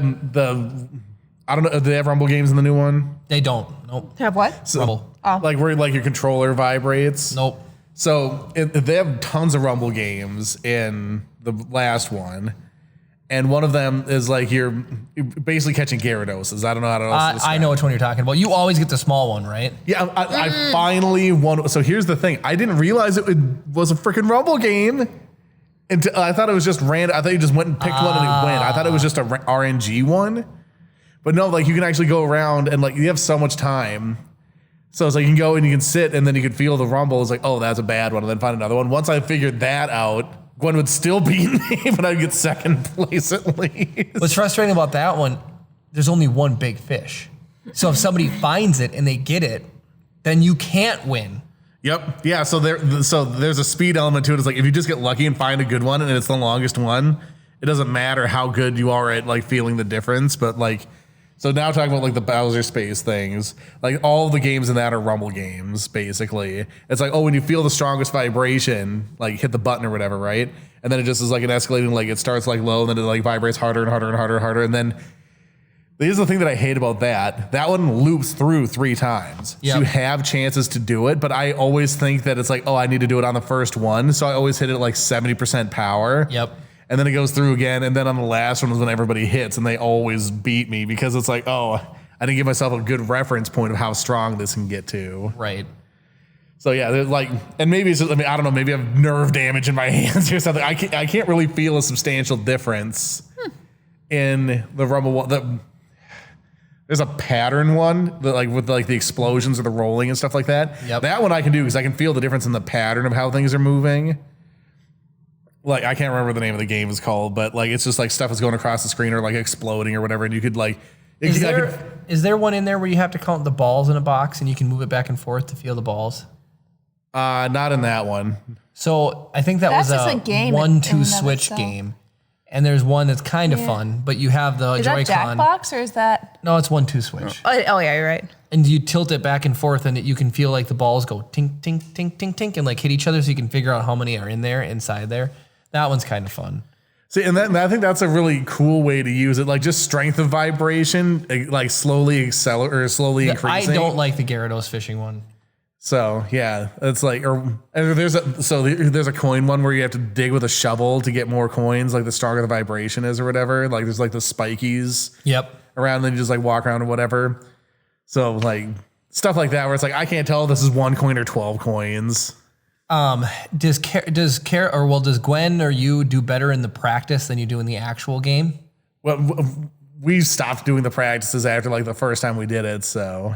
I don't know. Do they have Rumble games in the new one? They don't. Nope. Have what? So, Rumble. Like where like your controller vibrates. Nope. So they have tons of Rumble games in the last one, and one of them is like you're basically catching Gyarados. I don't know how to. I know which one you're talking about. You always get the small one, right? Yeah, I finally won. So here's the thing: I didn't realize it was a freaking Rumble game. Until I thought it was just random. I thought you just went and picked one and it went. I thought it was just a RNG one. But no, like you can actually go around and like you have so much time. So it's like you can go and you can sit and then you can feel the rumble. It's like, oh, that's a bad one, and then find another one. Once I figured that out, Gwen would still beat me, but I'd get second place at least. What's frustrating about that one, there's only one big fish. So if somebody finds it and they get it, then you can't win. Yep. Yeah. So there's a speed element to it. It's like if you just get lucky and find a good one and it's the longest one, it doesn't matter how good you are at like feeling the difference. But like, so now talking about like the Bowser Space things, like all the games in that are Rumble games, basically. It's like, oh, when you feel the strongest vibration, like hit the button or whatever, right? And then it just is like an escalating, like it starts like low and then it like vibrates harder and harder and harder and harder. And then here's the thing that I hate about that. That one loops through 3 times. Yep. So you have chances to do it, but I always think that it's like, oh, I need to do it on the first one. So I always hit it like 70% power. Yep. And then it goes through again. And then on the last one is when everybody hits and they always beat me because it's like, oh, I didn't give myself a good reference point of how strong this can get to. Right. So yeah, there's like, and maybe it's just, I mean, I don't know, maybe I have nerve damage in my hands or something. I can't really feel a substantial difference in the Rumble one. There's a pattern one that like with like the explosions or the rolling and stuff like that. Yep. That one I can do because I can feel the difference in the pattern of how things are moving. Like I can't remember the name of the game is called, but like it's just like stuff is going across the screen or like exploding or whatever, and you could like. Is there one in there where you have to count the balls in a box and you can move it back and forth to feel the balls? Not in that one. So I think that's just was a game 1-2 in and of switch itself. game. And there's one that's kind of fun, but you have the Is that Joy-Con. Jackbox or is that? No, it's 1-2 switch. Oh, yeah, you're right. And you tilt it back and forth and you can feel like the balls go tink, tink, tink, tink, tink and like hit each other so you can figure out how many are in there, inside there. That one's kind of fun. See, and I think that's a really cool way to use it. Like just strength of vibration, like slowly slowly increasing. I don't like the Gyarados fishing one. So yeah, it's like, there's a coin one where you have to dig with a shovel to get more coins. Like the stronger the vibration is or whatever. Like there's like the spikies Yep. around, and then you just like walk around or whatever. So like stuff like that where it's like I can't tell if this is 1 coin or 12 coins. Does Gwen or you do better in the practice than you do in the actual game? Well, we stopped doing the practices after like the first time we did it. So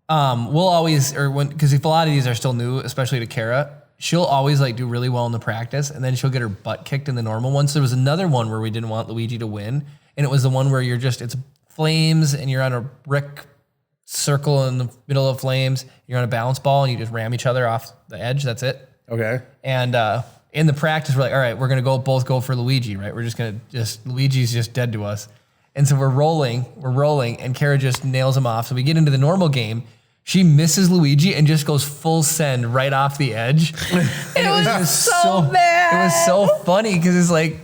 We'll always, because if a lot of these are still new, especially to Kara, she'll always like do really well in the practice, and then she'll get her butt kicked in the normal one. So there was another one where we didn't want Luigi to win, and it was the one where it's flames, and you're on a brick circle in the middle of flames. You're on a balance ball, and you just ram each other off the edge. That's it. okay. And in the practice, we're like, all right, we're gonna both go for Luigi, right? We're just Luigi's just dead to us. And so we're rolling, and Kara just nails him off. So we get into the normal game. She misses Luigi and just goes full send right off the edge. And It was just so bad. It was so funny because it's like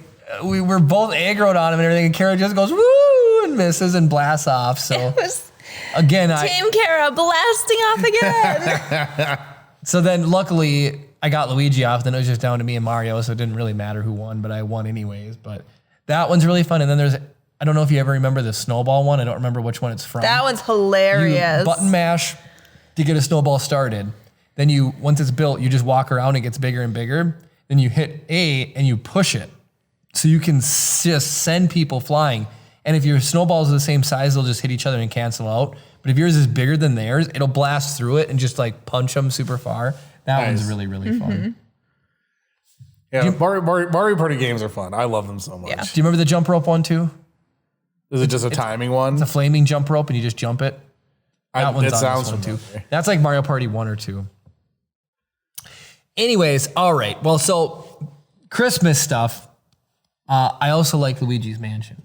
we were both aggroed on him and everything, and Kara just goes woo and misses and blasts off. So It was again, Team Kara blasting off again. So then luckily I got Luigi off. Then it was just down to me and Mario, so it didn't really matter who won, but I won anyways. But that one's really fun. And then I don't know if you ever remember the snowball one. I don't remember which one it's from. That one's You hilarious. button mash to get a snowball started. Then once it's built, you just walk around, it gets bigger and bigger. Then you hit A and you push it. So you can just send people flying. And if your snowballs are the same size, they'll just hit each other and cancel out. But if yours is bigger than theirs, it'll blast through it and just like punch them super far. That one's really, really fun. Yeah, Mario Party games are fun. I love them so much. Yeah. Do you remember the jump rope one too? Is it just a timing one? It's a flaming jump rope and you just jump it. That one's it on sounds this one too. familiar. That's like Mario Party 1 or 2. Anyways, all right. Well, so Christmas stuff. I also like Luigi's Mansion.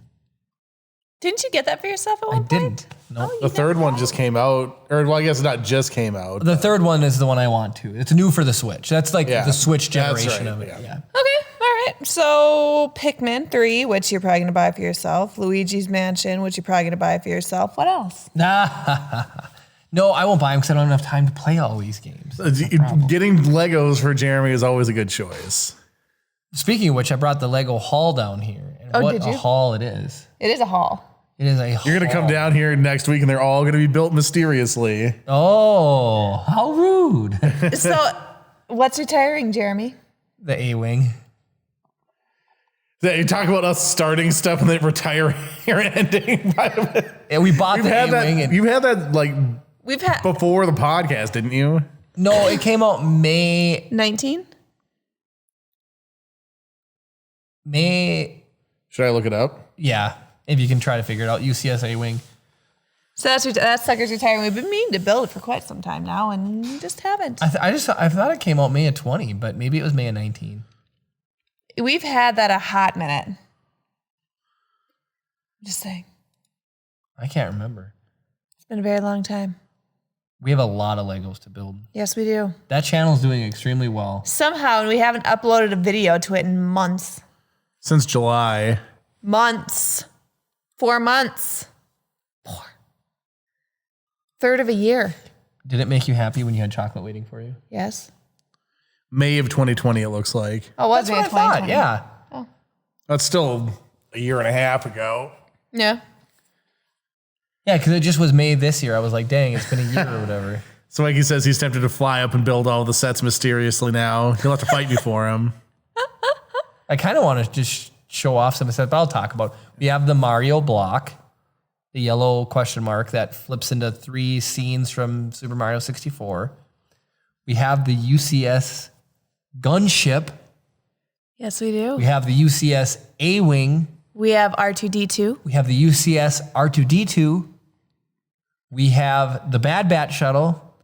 Didn't you get that for yourself at I one point? didn't. No. Oh, The third one just came out, or well, I guess not just came out. The third one is the one I want to. It's new for the Switch. That's like Yeah, the Switch that's generation right, of it. yeah. Yeah. Okay, all right. So Pikmin 3, which you're probably going to buy for yourself. Luigi's Mansion, which you're probably going to buy for yourself. What else? No, I won't buy them because I don't have enough time to play all these games. Getting Legos for Jeremy is always a good choice. Speaking of which, I brought the Lego haul down here. And what did a you? haul it is. It is a haul. It is a haul. You're gonna come down here next week, and they're all gonna be built mysteriously. Oh, how rude. So what's retiring, Jeremy? The A-Wing. You talk about us starting stuff and then retiring or ending. Yeah, we bought the A-Wing. You've had that like We've had before the podcast, didn't you? No, it came out May. 19? Should I look it up? Yeah, if you can try to figure it out. UCS A-Wing. So that sucker's retiring. We've been meaning to build it for quite some time now and just haven't. I thought it came out May of 20, but maybe it was May of 19. We've had that a hot minute. Just saying. I can't remember. It's been a very long time. We have a lot of Legos to build. Yes, we do. That channel's doing extremely well. Somehow we haven't uploaded a video to it in months. Since July. Months. 4 months. 4. Third of a year. Did it make you happy when you had chocolate waiting for you? Yes. May of 2020, it looks like. Oh, was That's it what I thought, 2020? yeah. That's still a year and a half ago. Yeah. Yeah, because it just was May this year. I was like, dang, it's been a year or whatever. So Mikey says he's tempted to fly up and build all the sets mysteriously now. He'll have to fight me for him. I kind of want to just show off some stuff, but I'll talk about it. We have the Mario block, the yellow question mark that flips into 3 scenes from Super Mario 64. We have the UCS gunship. Yes, we do. We have the UCS A-Wing. We have R2D2. We have the UCS R2D2. We have the Bad Bat shuttle.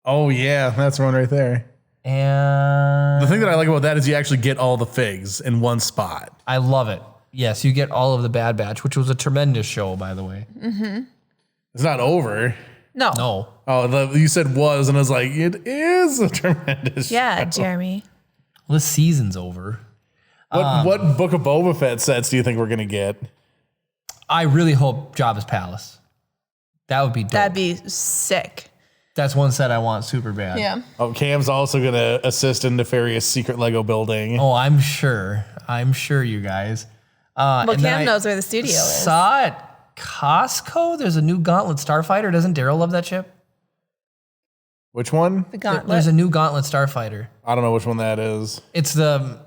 Oh, yeah, that's one right there. And The thing that I like about that is you actually get all the figs in one spot. I love it. Yes, you get all of the Bad Batch, which was a tremendous show, by the way. It's not over. No. No. Oh, you said was, and I was like, it is a tremendous Yeah, show. Jeremy. Well, this season's over. What Book of Boba Fett sets do you think we're going to get? I really hope Jabba's Palace. That would be dope. That'd be sick. That's one set I want super bad. Yeah. Oh, Cam's also going to assist in nefarious secret Lego building. Oh, I'm sure. I'm sure, you guys. Well, and then Cam I knows where the studio is. Saw at Costco. There's a new Gauntlet Starfighter. Doesn't Daryl love that ship? Which one? The gauntlet. There's a new Gauntlet Starfighter. I don't know which one that is. It's the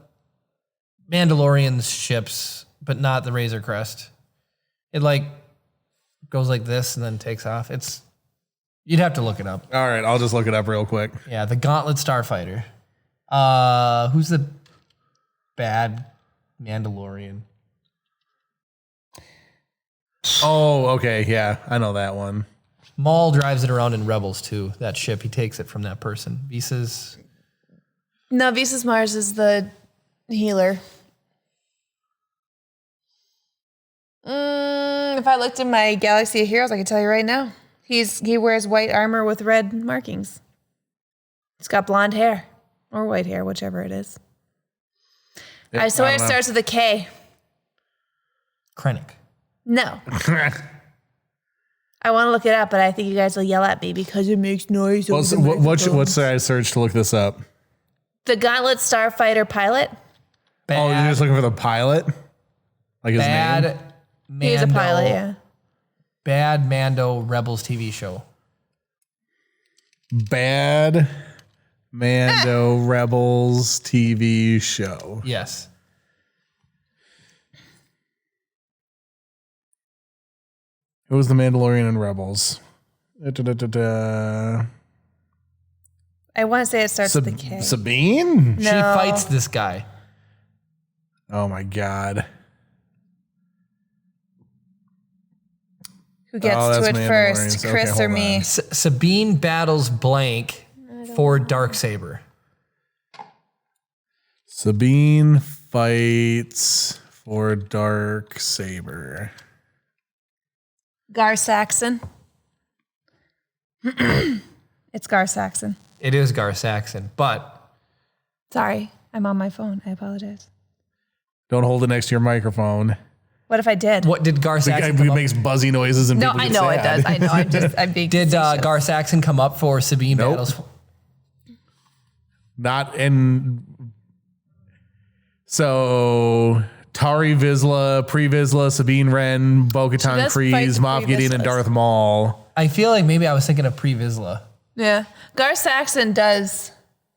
Mandalorian ships, but not the Razor Crest. It like goes like this and then takes off. You'd have to look it up. All right, I'll just look it up real quick. Yeah, the Gauntlet Starfighter. Who's the bad Mandalorian? Oh, okay, yeah, I know that one. Maul drives it around in Rebels too. That ship, he takes it from that person. Visa's. No, Visas Mars is the healer. If I looked in my Galaxy of Heroes, I could tell you right now. He wears white armor with red markings. He's got blonde hair. Or white hair, whichever it is. I swear it starts with a K. Krennic. No. I want to look it up, but I think you guys will yell at me because it makes noise. What should I search to look this up? The Gauntlet Starfighter pilot. Oh, you're just looking for the pilot? Like his name? Bad Mando. He's a pilot, yeah. Bad Mando Rebels TV show. Bad Mando Rebels TV show. Yes. Who was the Mandalorian in Rebels? Da-da-da-da-da. I want to say it starts with a K. Sabine? No. She fights this guy. Oh my God. Who gets to it first, Mandalorians. Chris Okay, or hold me? on. Sabine battles blank for Darksaber. Sabine fights for Darksaber. Gar Saxon. It's Gar Saxon. It is Gar Saxon, but Sorry, I'm on my phone. I apologize. Don't hold it next to your microphone. What if I did? what did Gar The guy Saxon who come up? makes buzzy noises and No, people I get know it sad. does. I know. I'm being Did facetious. Gar Saxon come up for Sabine Nope. battles? Not in. So Tari Vizsla, Pre Vizsla, Sabine Wren, Bo-Katan does fight Kryze, the Moff Gideon, and Pre-Vizslas. Darth Maul. I feel like maybe I was thinking of Pre Vizsla. Yeah. Gar Saxon does.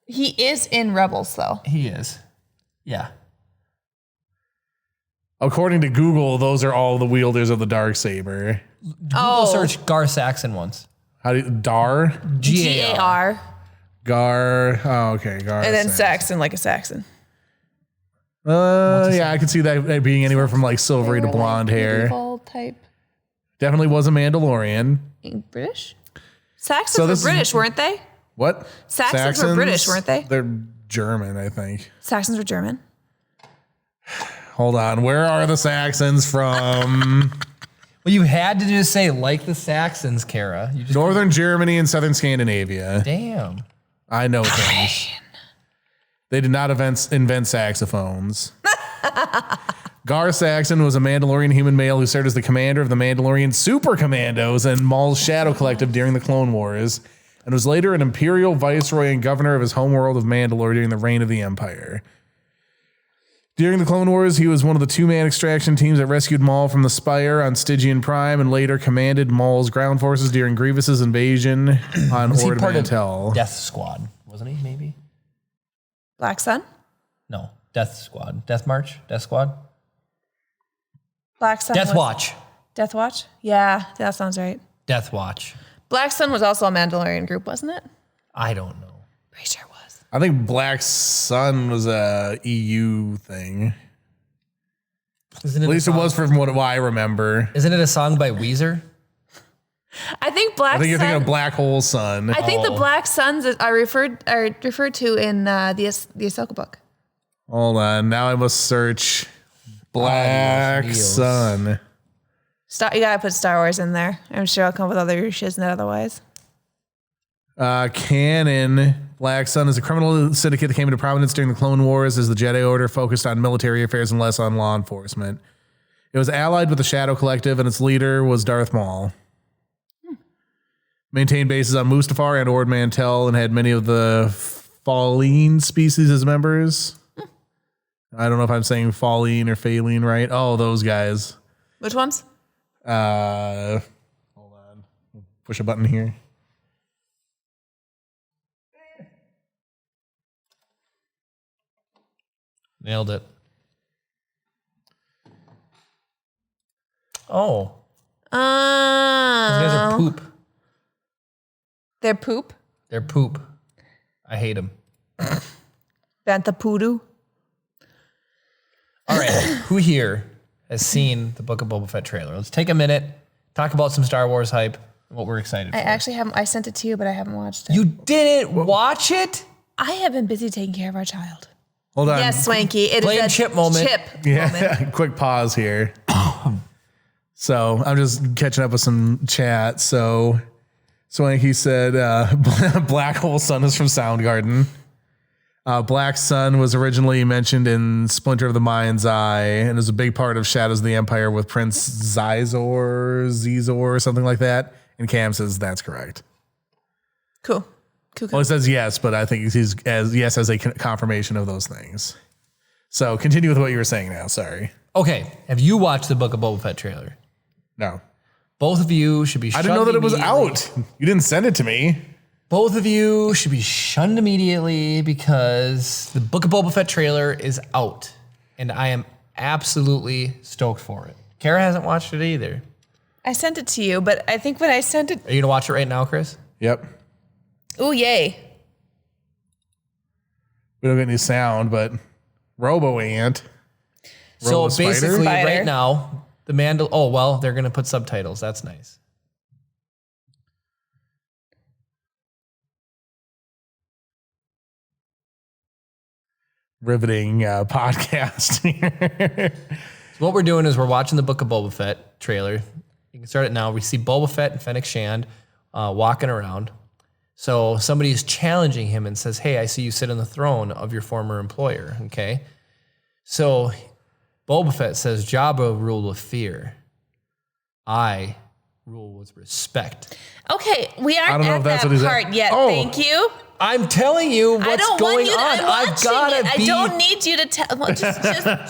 He is in Rebels, though. He is. Yeah. According to Google, those are all the wielders of the Darksaber. Google search Gar Saxon once. How do you, Dar? Gar. Gar. Oh, okay. Gar. And then Saxon. Saxon, like a Saxon. Yeah, I could see that being anywhere from like silvery to blonde hair. Medieval type. Definitely was a Mandalorian. British? Saxons So were this is- British, weren't they? What? Saxons were British, weren't they? They're German, I think. Saxons were German. Hold on. Where are the Saxons from? Well, you had to just say like the Saxons, Kara. You just Northern Germany and Southern Scandinavia. damn. I know things. They did not invent saxophones. Gar Saxon was a Mandalorian human male who served as the commander of the Mandalorian Super Commandos and Maul's Shadow Collective during the Clone Wars, and was later an Imperial Viceroy and governor of his homeworld of Mandalore during the reign of the Empire. During the Clone Wars, he was one of the two-man extraction teams that rescued Maul from the Spire on Stygian Prime and later commanded Maul's ground forces during Grievous's invasion on Was he Ord part of Mantell. Death Squad? Wasn't he? Maybe. Black Sun? No. Death Squad. Death March. Death Squad. Black Sun. Death was- Watch. Death Watch? Yeah, that sounds right. Death Watch. Black Sun was also a Mandalorian group, wasn't it? I don't know. Pretty sure it was. I think Black Sun was a EU thing. Isn't At least it was from what I remember. Isn't it a song by Weezer? I think Black I think you're Sun. thinking of Black Hole Sun. I think the Oh. Black Suns are referred to in the Ahsoka book. Hold on. Now I must search Black Dios míos. Sun. You gotta put Star Wars in there. I'm sure I'll come up with other shiznit otherwise. Canon. Black Sun is a criminal syndicate that came into prominence during the Clone Wars as the Jedi Order focused on military affairs and less on law enforcement. It was allied with the Shadow Collective, and its leader was Darth Maul. Maintained bases on Mustafar and Ord Mantell and had many of the Falleen species as members. I don't know if I'm saying Falleen or Phaleen right. Oh, those guys. Which ones? Hold on. Push a button here. Nailed it. Oh, these guys are poop. They're poop. They're poop. I hate them. Bantha poodoo. All right, who here has seen the Book of Boba Fett trailer? Let's take a minute, talk about some Star Wars hype, and what we're excited I for. actually haven't. I sent it to you, but I haven't watched it. You didn't watch it? I have been busy taking care of our child. Hold on. Yes, Swanky. It is Blame a Chip moment. Chip moment. Yeah, quick pause here. So I'm just catching up with some chat. So Swanky said Black Hole Sun is from Soundgarden. Black Sun was originally mentioned in Splinter of the Mind's Eye and is a big part of Shadows of the Empire with Prince Zizor or something like that. And Cam says that's correct. Cool. Cool. Well, it says yes, but I think he's as a confirmation of those things. So continue with what you were saying now. Sorry. Okay, have you watched the Book of Boba Fett trailer? No. Both of you should be. I didn't know that it was immediately. out. You didn't send it to me. Both of you should be shunned immediately because the Book of Boba Fett trailer is out, and I am absolutely stoked for it. Kara hasn't watched it either. I sent it to you, but I think when I sent it... Are you going to watch it right now, Chris? Yep. Ooh, yay. We don't get any sound, but Robo Ant. So Robo-Spider? basically, Spider. right now, the oh, well, they're going to put subtitles. That's nice. Riveting podcast here. So what we're doing is we're watching the Book of Boba Fett trailer. You can start it now. We see Boba Fett and Fennec Shand walking around. So somebody is challenging him and says, hey, I see you sit on the throne of your former employer, okay? So Boba Fett says, Jabba ruled with fear. I rule with respect. Okay, we I aren't don't know at if that's that what he's at. part yet. Oh. Thank you. I'm telling you what's I don't going want you to, on. I'm I've watching gotta it. be. I don't need you to tell. Well, just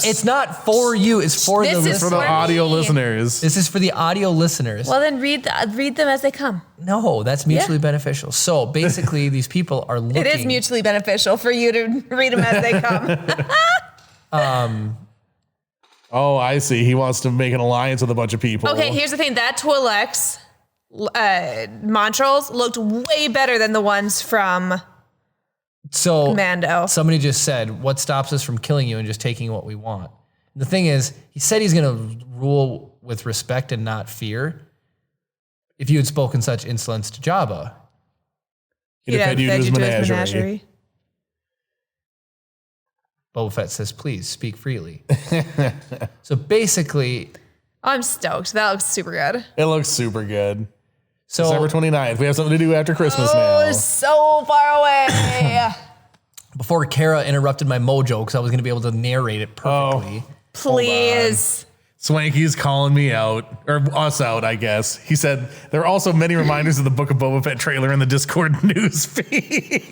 It's not for you. It's for This the is For the For audio me. listeners. This is for the audio listeners. well, then read them as they come. No, that's mutually beneficial. So basically, these people are looking. It is mutually beneficial for you to read them as they come. Oh, I see. He wants to make an alliance with a bunch of people. Okay, here's the thing. That Twi'leks Montrals looked way better than the ones from So Mando. somebody just said, what stops us from killing you and just taking what we want? And the thing is, he said he's going to rule with respect and not fear. If you had spoken such insolence to Jabba, He'd have fed you to his menagerie. Boba Fett says, please speak freely. So basically, I'm stoked. That looks super good. It looks super good. so December 29th. We have something to do after Christmas Oh, now. it's so far away. before Kara interrupted my mojo because I was going to be able to narrate it perfectly. Please. Swanky's calling me out, or us out, I guess. He said there are also many reminders of the Book of Boba Fett trailer in the Discord news feed.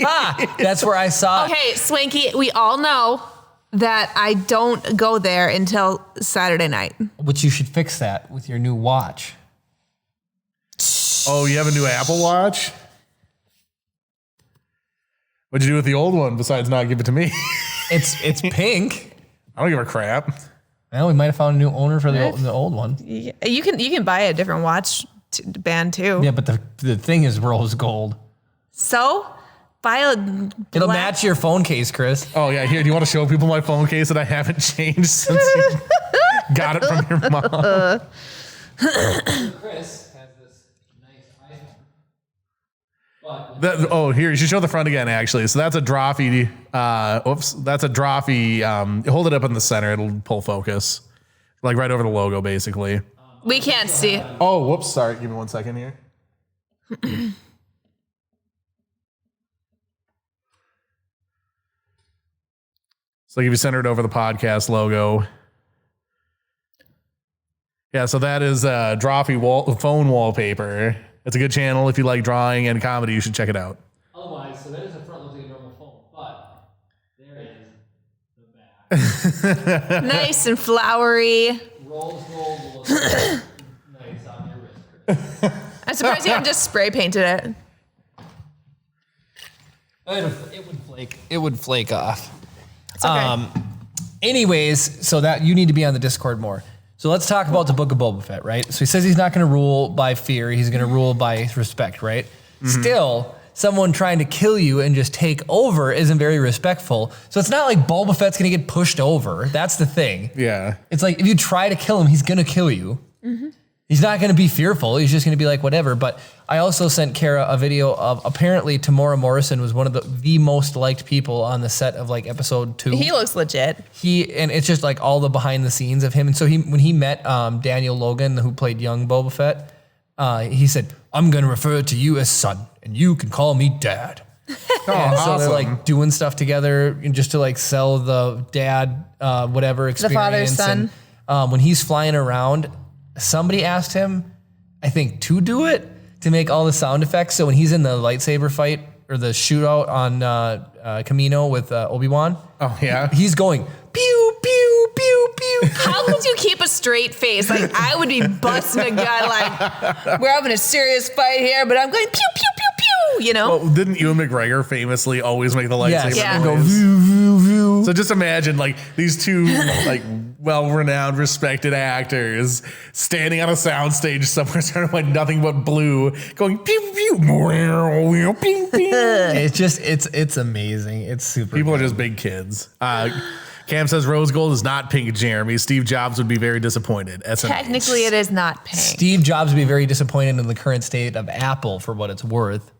That's where I saw it. Okay, Swanky, we all know that I don't go there until Saturday night. But you should fix that with your new watch. Oh, you have a new Apple Watch? What'd you do with the old one besides not give it to me? It's pink. I don't give a crap. Well, we might have found a new owner for the old one. You can buy a different watch band too. Yeah, but the thing is rose gold. So buy a It'll black- match your phone case, Chris. Oh, yeah. Here, do you want to show people my phone case that I haven't changed since you got it from your mom? Chris has this nice iPhone. Here, you should show the front again, actually. So that's a Drawfee. That's a Drawfee. Hold it up in the center. It'll pull focus. Like right over the logo, basically. We can't see. Oh, whoops. Sorry. Give me 1 second here. So if you center it over the podcast logo. Yeah, so that is Drawfee phone wallpaper. It's a good channel. If you like drawing and comedy, you should check it out. Otherwise, so that is the front looks like a normal phone, but there is the back. Nice and flowery. Rose gold will look nice on your wrist, Chris. I'm surprised you haven't just spray painted it. It would flake. It would flake off. It's okay. Anyways, so that you need to be on the Discord more. So let's talk about the Book of Boba Fett, right? So he says he's not going to rule by fear. He's going to rule by respect, right? Mm-hmm. Still, someone trying to kill you and just take over isn't very respectful. So it's not like Boba Fett's going to get pushed over. That's the thing. Yeah. It's like if you try to kill him, he's going to kill you. Mm-hmm. He's not going to be fearful. He's just going to be like, whatever. But I also sent Kara a video of apparently Tamora Morrison was one of the most liked people on the set of like episode 2. He looks legit. And it's just like all the behind the scenes of him. And so when he met Daniel Logan, who played young Boba Fett, he said, I'm going to refer to you as son and you can call me dad. Oh, And so awesome. they're like doing stuff together just to like sell the dad, whatever experience. father's son. And when he's flying around, somebody asked him, I think, to do it, to make all the sound effects. So when he's in the lightsaber fight or the shootout on Camino with Obi-Wan, Oh, yeah. he's going, pew, pew, pew, pew. How could you keep a straight face? Like, I would be busting a gun like, we're having a serious fight here, but I'm going pew, pew, pew, Well, didn't Ewan McGregor famously always make the lightsaber Yeah. And go noise? view, view, view. So just imagine like these two like well-renowned, respected actors standing on a soundstage somewhere surrounded by nothing but blue, going pew pew pew pew pew. It's amazing. It's super. People are just big kids. Cam says rose gold is not pink, Jeremy. Steve Jobs would be very disappointed. SMH. Technically, it is not pink. Steve Jobs would be very disappointed in the current state of Apple for what it's worth.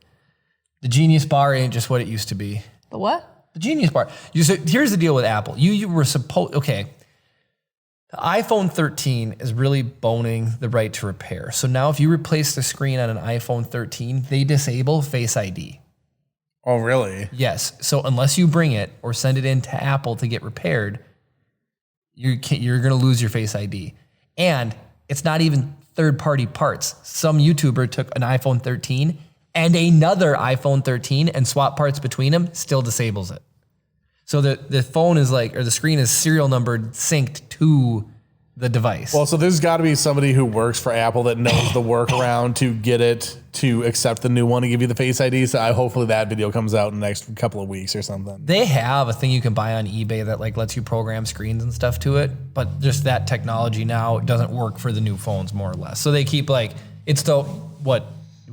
The Genius Bar ain't just what it used to be. The what? The Genius Bar. Here's the deal with Apple. You were supposed, okay. The iPhone 13 is really boning the right to repair. So now if you replace the screen on an iPhone 13, they disable Face ID. Oh, really? Yes. So unless you bring it or send it in to Apple to get repaired, you're going to lose your Face ID. And it's not even third-party parts. Some YouTuber took an iPhone 13 and another iPhone 13 and swapped parts between them, still disables it. So the phone is like, or the screen is serial numbered, synced to the device. Well, so there's got to be somebody who works for Apple that knows the workaround to get it to accept the new one and give you the Face ID. So hopefully that video comes out in the next couple of weeks or something. They have a thing you can buy on eBay that like lets you program screens and stuff to it, but just that technology now doesn't work for the new phones more or less. So they keep like, it's the, what,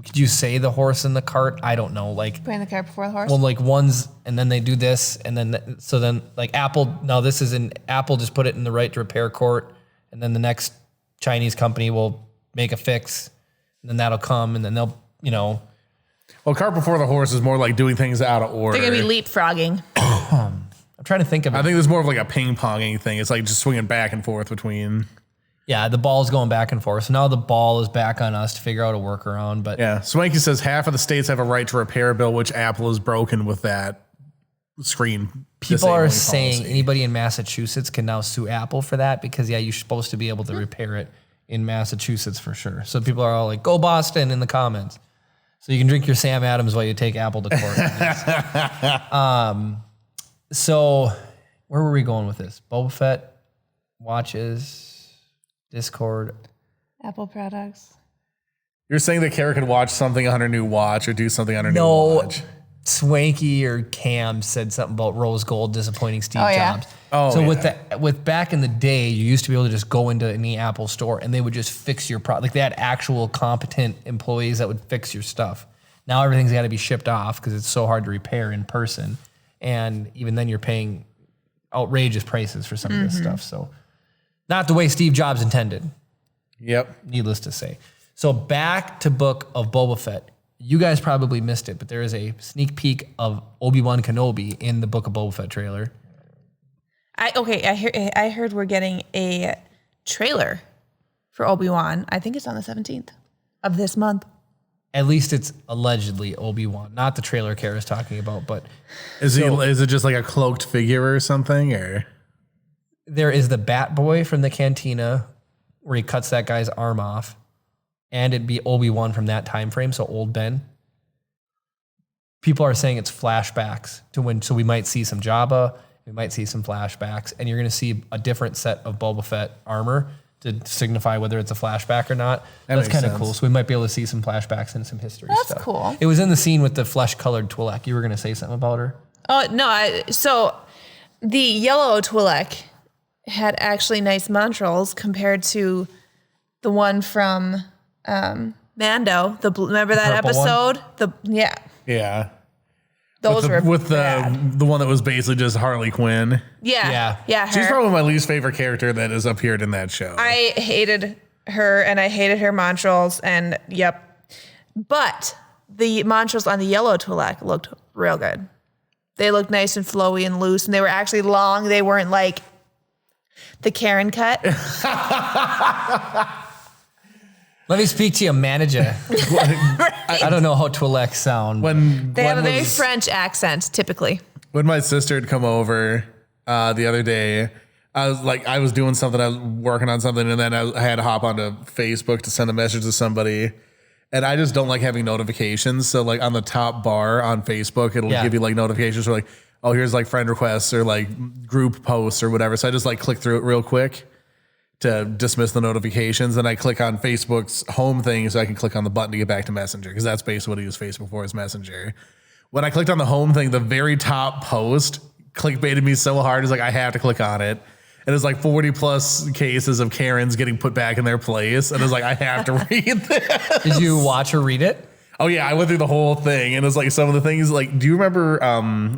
could you say the horse in the cart? I don't know. Like, Putting the cart before the horse? well, like one's, and then they do this, and then, so then like Apple, no, this is in, Apple just put it in the right to repair court, and then the next Chinese company will make a fix, and then that'll come, and then they'll, Well, cart before the horse is more like doing things out of order. They're going to be leapfrogging. I'm trying to think of it. I think there's more of like a ping-ponging thing. It's like just swinging back and forth between. Yeah, the ball's going back and forth. So now the ball is back on us to figure out a workaround. But Yeah. Swanky says half of the states have a right to repair a bill, which Apple has broken with that screen. people are disabling saying policy. anybody in Massachusetts can now sue Apple for that because, yeah, you're supposed to be able to repair it in Massachusetts for sure. So people are all like, go Boston in the comments. So you can drink your Sam Adams while you take Apple to court. So where were we going with this? Boba Fett, watches, Discord. Apple products. You're saying that Kara could watch something on her new watch or do something on her new No, watch. Swanky or Cam said something about rose gold disappointing Steve Oh, yeah. Jobs. Oh, so yeah. with back in the day, you used to be able to just go into any Apple store and they would just fix your product. Like they had actual competent employees that would fix your stuff. Now everything's got to be shipped off because it's so hard to repair in person, and even then you're paying outrageous prices for some of this stuff. So not the way Steve Jobs intended. Yep. Needless to say. So back to Book of Boba Fett. You guys probably missed it, but there is a sneak peek of Obi-Wan Kenobi in the Book of Boba Fett trailer. I heard we're getting a trailer for Obi-Wan. I think it's on the 17th of this month. At least it's allegedly Obi-Wan, not the trailer Kara's talking about, but Is it just like a cloaked figure or something? Or there is the Bat Boy from the cantina where he cuts that guy's arm off, and it'd be Obi-Wan from that time frame, so old Ben. People are saying it's flashbacks to when, so we might see some Jabba, we might see some flashbacks, and you're going to see a different set of Boba Fett armor to signify whether it's a flashback or not. That's makes kind of sense. cool. So we might be able to see some flashbacks and some history That's stuff. cool. It was in the scene with the flesh-colored Twi'lek. You were going to say something about her? Oh, no. So the yellow Twi'lek had actually nice montrals compared to the one from Mando. Remember that purple one? episode? yeah. Those were with bad. the one that was basically just Harley Quinn. Yeah. Yeah. She's Her. probably my least favorite character that has appeared in that show. I hated her and I hated her montrals and yep. But the montrals on the yellow Twi'lek looked real good. They looked nice and flowy and loose, and they were actually long. They weren't like the Karen cut. Let me speak to your manager. I don't know how Twi'lek sound. They have a very French accent, typically. When my sister had come over the other day, I was doing something, I was working on something, and then I had to hop onto Facebook to send a message to somebody. And I just don't like having notifications. So like on the top bar on Facebook, it'll give you like notifications for like, oh, here's like friend requests or like group posts or whatever. So I just like click through it real quick to dismiss the notifications. And I click on Facebook's home thing so I can click on the button to get back to Messenger, because that's basically what I use Facebook for, is Messenger. When I clicked on the home thing, the very top post clickbaited me so hard. It's like, I have to click on it. And it's like 40 plus cases of Karens getting put back in their place. And it's like, I have to read this. Did you watch or read it? Oh yeah, I went through the whole thing. And it's like some of the things, like, do you remember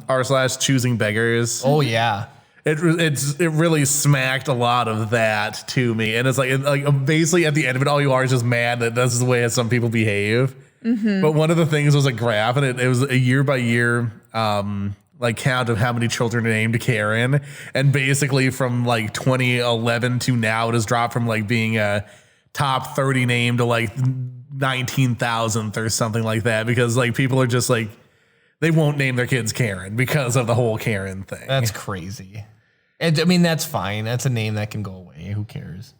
r/choosing beggars? Oh yeah. It really smacked a lot of that to me. And it's like basically at the end of it, all you are is just mad that this is the way that some people behave. Mm-hmm. But one of the things was a graph, and it was a year by year like count of how many children are named Karen. And basically from like 2011 to now, it has dropped from like being a top 30 name to like 19,000th or something like that, because like people are just like, they won't name their kids Karen because of the whole Karen thing. That's crazy. And, I mean, that's fine. That's a name that can go away. Who cares?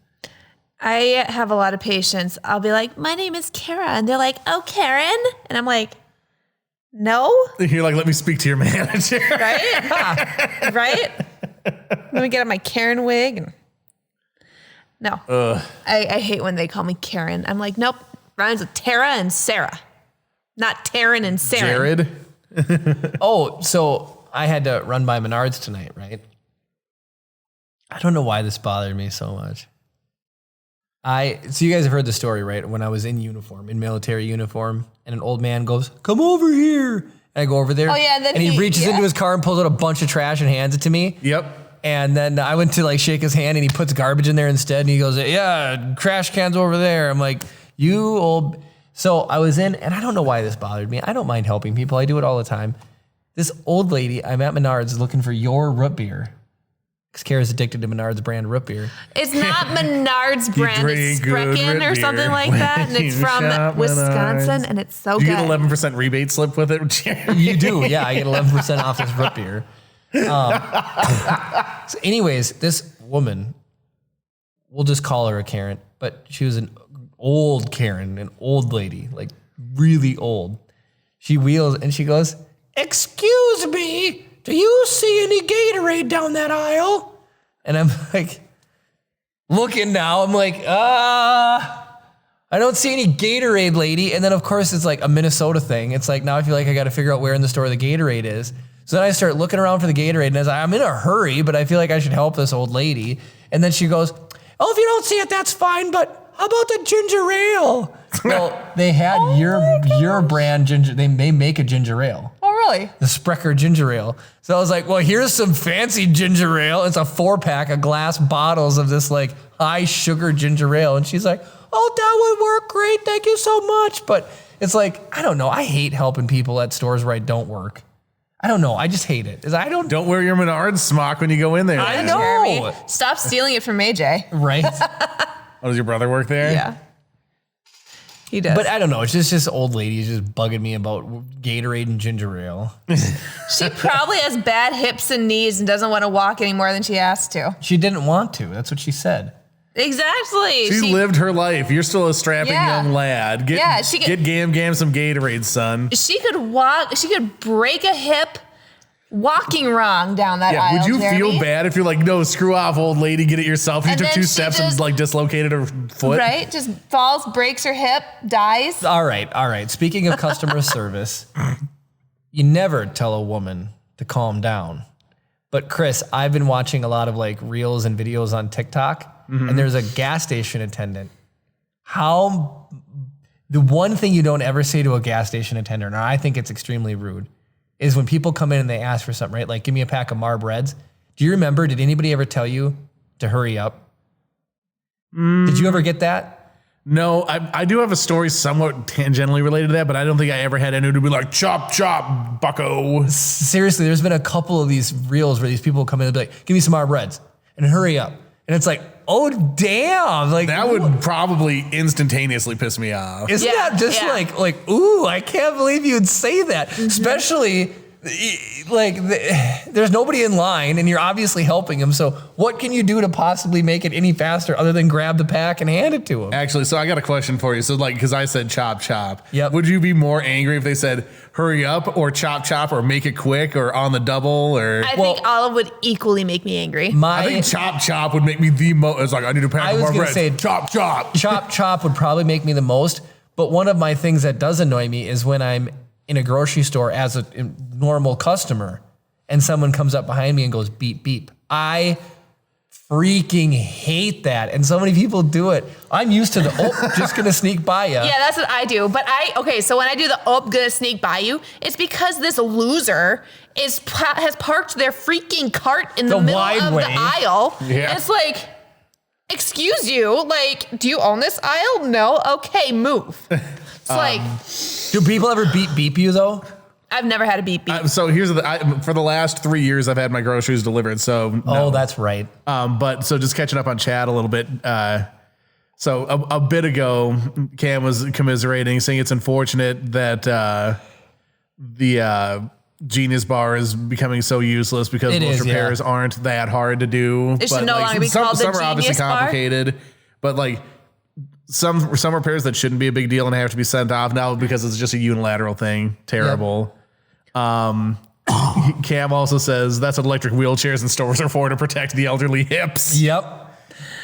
I have a lot of patience. I'll be like, my name is Kara. And they're like, oh, Karen? And I'm like, no. You're like, let me speak to your manager. Right? Right? Let me get on my Karen wig. And no. I hate when they call me Karen. I'm like, nope. Rhymes with Tara and Sarah. Not Taryn and Sarah. Jared? Oh, so I had to run by Menards tonight, right? I don't know why this bothered me so much. So you guys have heard the story, right? When I was in uniform, in military uniform, and an old man goes, come over here. And I go over there. Oh, yeah. And then he reaches into his car and pulls out a bunch of trash and hands it to me. Yep. And then I went to like shake his hand, and he puts garbage in there instead. And he goes, yeah, trash cans over there. I'm like, you old... So I was in, and I don't know why this bothered me. I don't mind helping people. I do it all the time. This old lady, I'm at Menards looking for your root beer. Because Kara's addicted to Menards brand root beer. It's not Menards brand. It's Sprechen or something like that. And it's from Wisconsin, and it's so good. You get 11% rebate slip with it? You do, yeah. I get 11% off this root beer. So anyways, this woman, we'll just call her a Karen, but she was an old Karen, an old lady, like really old. She wheels and she goes, excuse me, do you see any Gatorade down that aisle? And I'm like, looking now, I'm like, I don't see any Gatorade, lady. And then of course it's like a Minnesota thing. It's like, now I feel like I got to figure out where in the store the Gatorade is. So then I start looking around for the Gatorade, and I was like, I'm in a hurry, but I feel like I should help this old lady. And then she goes, oh, if you don't see it, that's fine, but how about the ginger ale? Well, they had your brand ginger. They may make a ginger ale. Oh, really? The Sprecher ginger ale. So I was like, well, here's some fancy ginger ale. It's a 4-pack of glass bottles of this like high sugar ginger ale. And she's like, oh, that would work great. Thank you so much. But it's like, I don't know. I hate helping people at stores where I don't work. I don't know. I just hate it. Don't wear your Menards smock when you go in there. I know. Jeremy, stop stealing it from AJ. Right? Oh, does your brother work there? Yeah. He does. But I don't know. It's just old ladies just bugging me about Gatorade and ginger ale. She probably has bad hips and knees and doesn't want to walk any more than she has to. She didn't want to. That's what she said. Exactly. She lived her life. You're still a strapping young lad. Get Gam some Gatorade, son. She could walk. She could break a hip walking wrong down that aisle. Would you Jeremy? feel bad if you're like, no, screw off, old lady, get it yourself? You And took then 2 she steps just- and like dislocated her foot. Right? Just falls, breaks her hip, dies. All right. Speaking of customer service, you never tell a woman to calm down. But Chris, I've been watching a lot of like reels and videos on TikTok, and there's a gas station attendant. The one thing you don't ever say to a gas station attendant, and I think it's extremely rude, is when people come in and they ask for something, right? Like, give me a pack of Marb Reds. Do you remember, did anybody ever tell you to hurry up? Did you ever get that? No, I do have a story somewhat tangentially related to that, but I don't think I ever had anyone to be like, chop, chop, bucko. Seriously, there's been a couple of these reels where these people come in and be like, give me some Marb Reds and hurry up. And it's like, oh, damn. Like That would probably instantaneously piss me off. Isn't that just like, ooh, I can't believe you'd say that. Especially like there's nobody in line and you're obviously helping him. So what can you do to possibly make it any faster other than grab the pack and hand it to him? Actually, so I got a question for you. So like, cause I said chop, chop. Yep. Would you be more angry if they said hurry up or chop, chop or make it quick or on the double or? I think Olive would equally make me angry. I think chop, chop would make me the most. It's like, I need to pack more bread. Say, chop, chop. Chop, chop would probably make me the most. But one of my things that does annoy me is when I'm in a grocery store as a normal customer and someone comes up behind me and goes beep, beep. I freaking hate that. And so many people do it. I'm used to just going to sneak by you. Yeah, that's what I do. But so when I do the gonna sneak by you, it's because this loser has parked their freaking cart in the middle of the aisle. Yeah. And it's like, excuse you, like, do you own this aisle? No? Okay, move. It's like... Do people ever beep you though? I've never had a beep. So here's for the last 3 years, I've had my groceries delivered. So no. Oh, that's right. But so just catching up on chat a little bit. So a bit ago, Cam was commiserating, saying it's unfortunate that the Genius Bar is becoming so useless because most repairs aren't that hard to do. It should no longer be called the Genius Bar. Some are obviously complicated, but like some repairs that shouldn't be a big deal and have to be sent off now because it's just a unilateral thing. Terrible. Yep. Cam also says that's what electric wheelchairs in stores are for, to protect the elderly hips. Yep.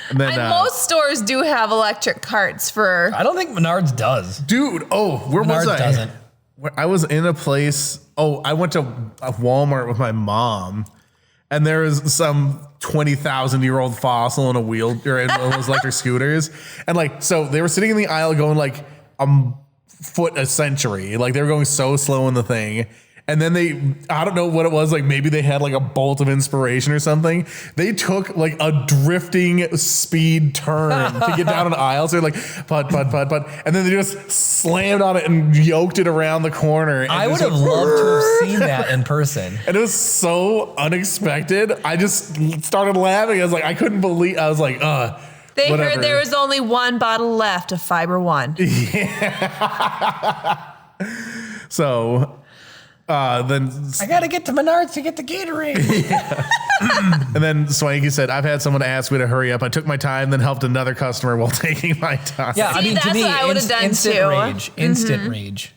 And then most stores do have electric carts for. I don't think Menards does. Dude, where was I? Doesn't. I was in a place. I went to a Walmart with my mom, and there was some 20,000-year-old fossil in a wheelchair and one of those electric scooters, and like so they were sitting in the aisle going like a foot a century, like they were going so slow in the thing. And then I don't know what it was, like maybe they had like a bolt of inspiration or something. They took like a drifting speed turn to get down an aisle. So they're like, put. And then they just slammed on it and yoked it around the corner. I would have loved to have seen that in person. And it was so unexpected. I just started laughing. I was like, I couldn't believe, I was like, They whatever. heard there was only one bottle left of Fiber One. Yeah. So... then I gotta get to Menards to get the Gatorade. And then Swanky said, I've had someone ask me to hurry up. I took my time, then helped another customer while taking my time. Yeah, I mean, that's to me, what I would've done instant too. rage. Instant rage.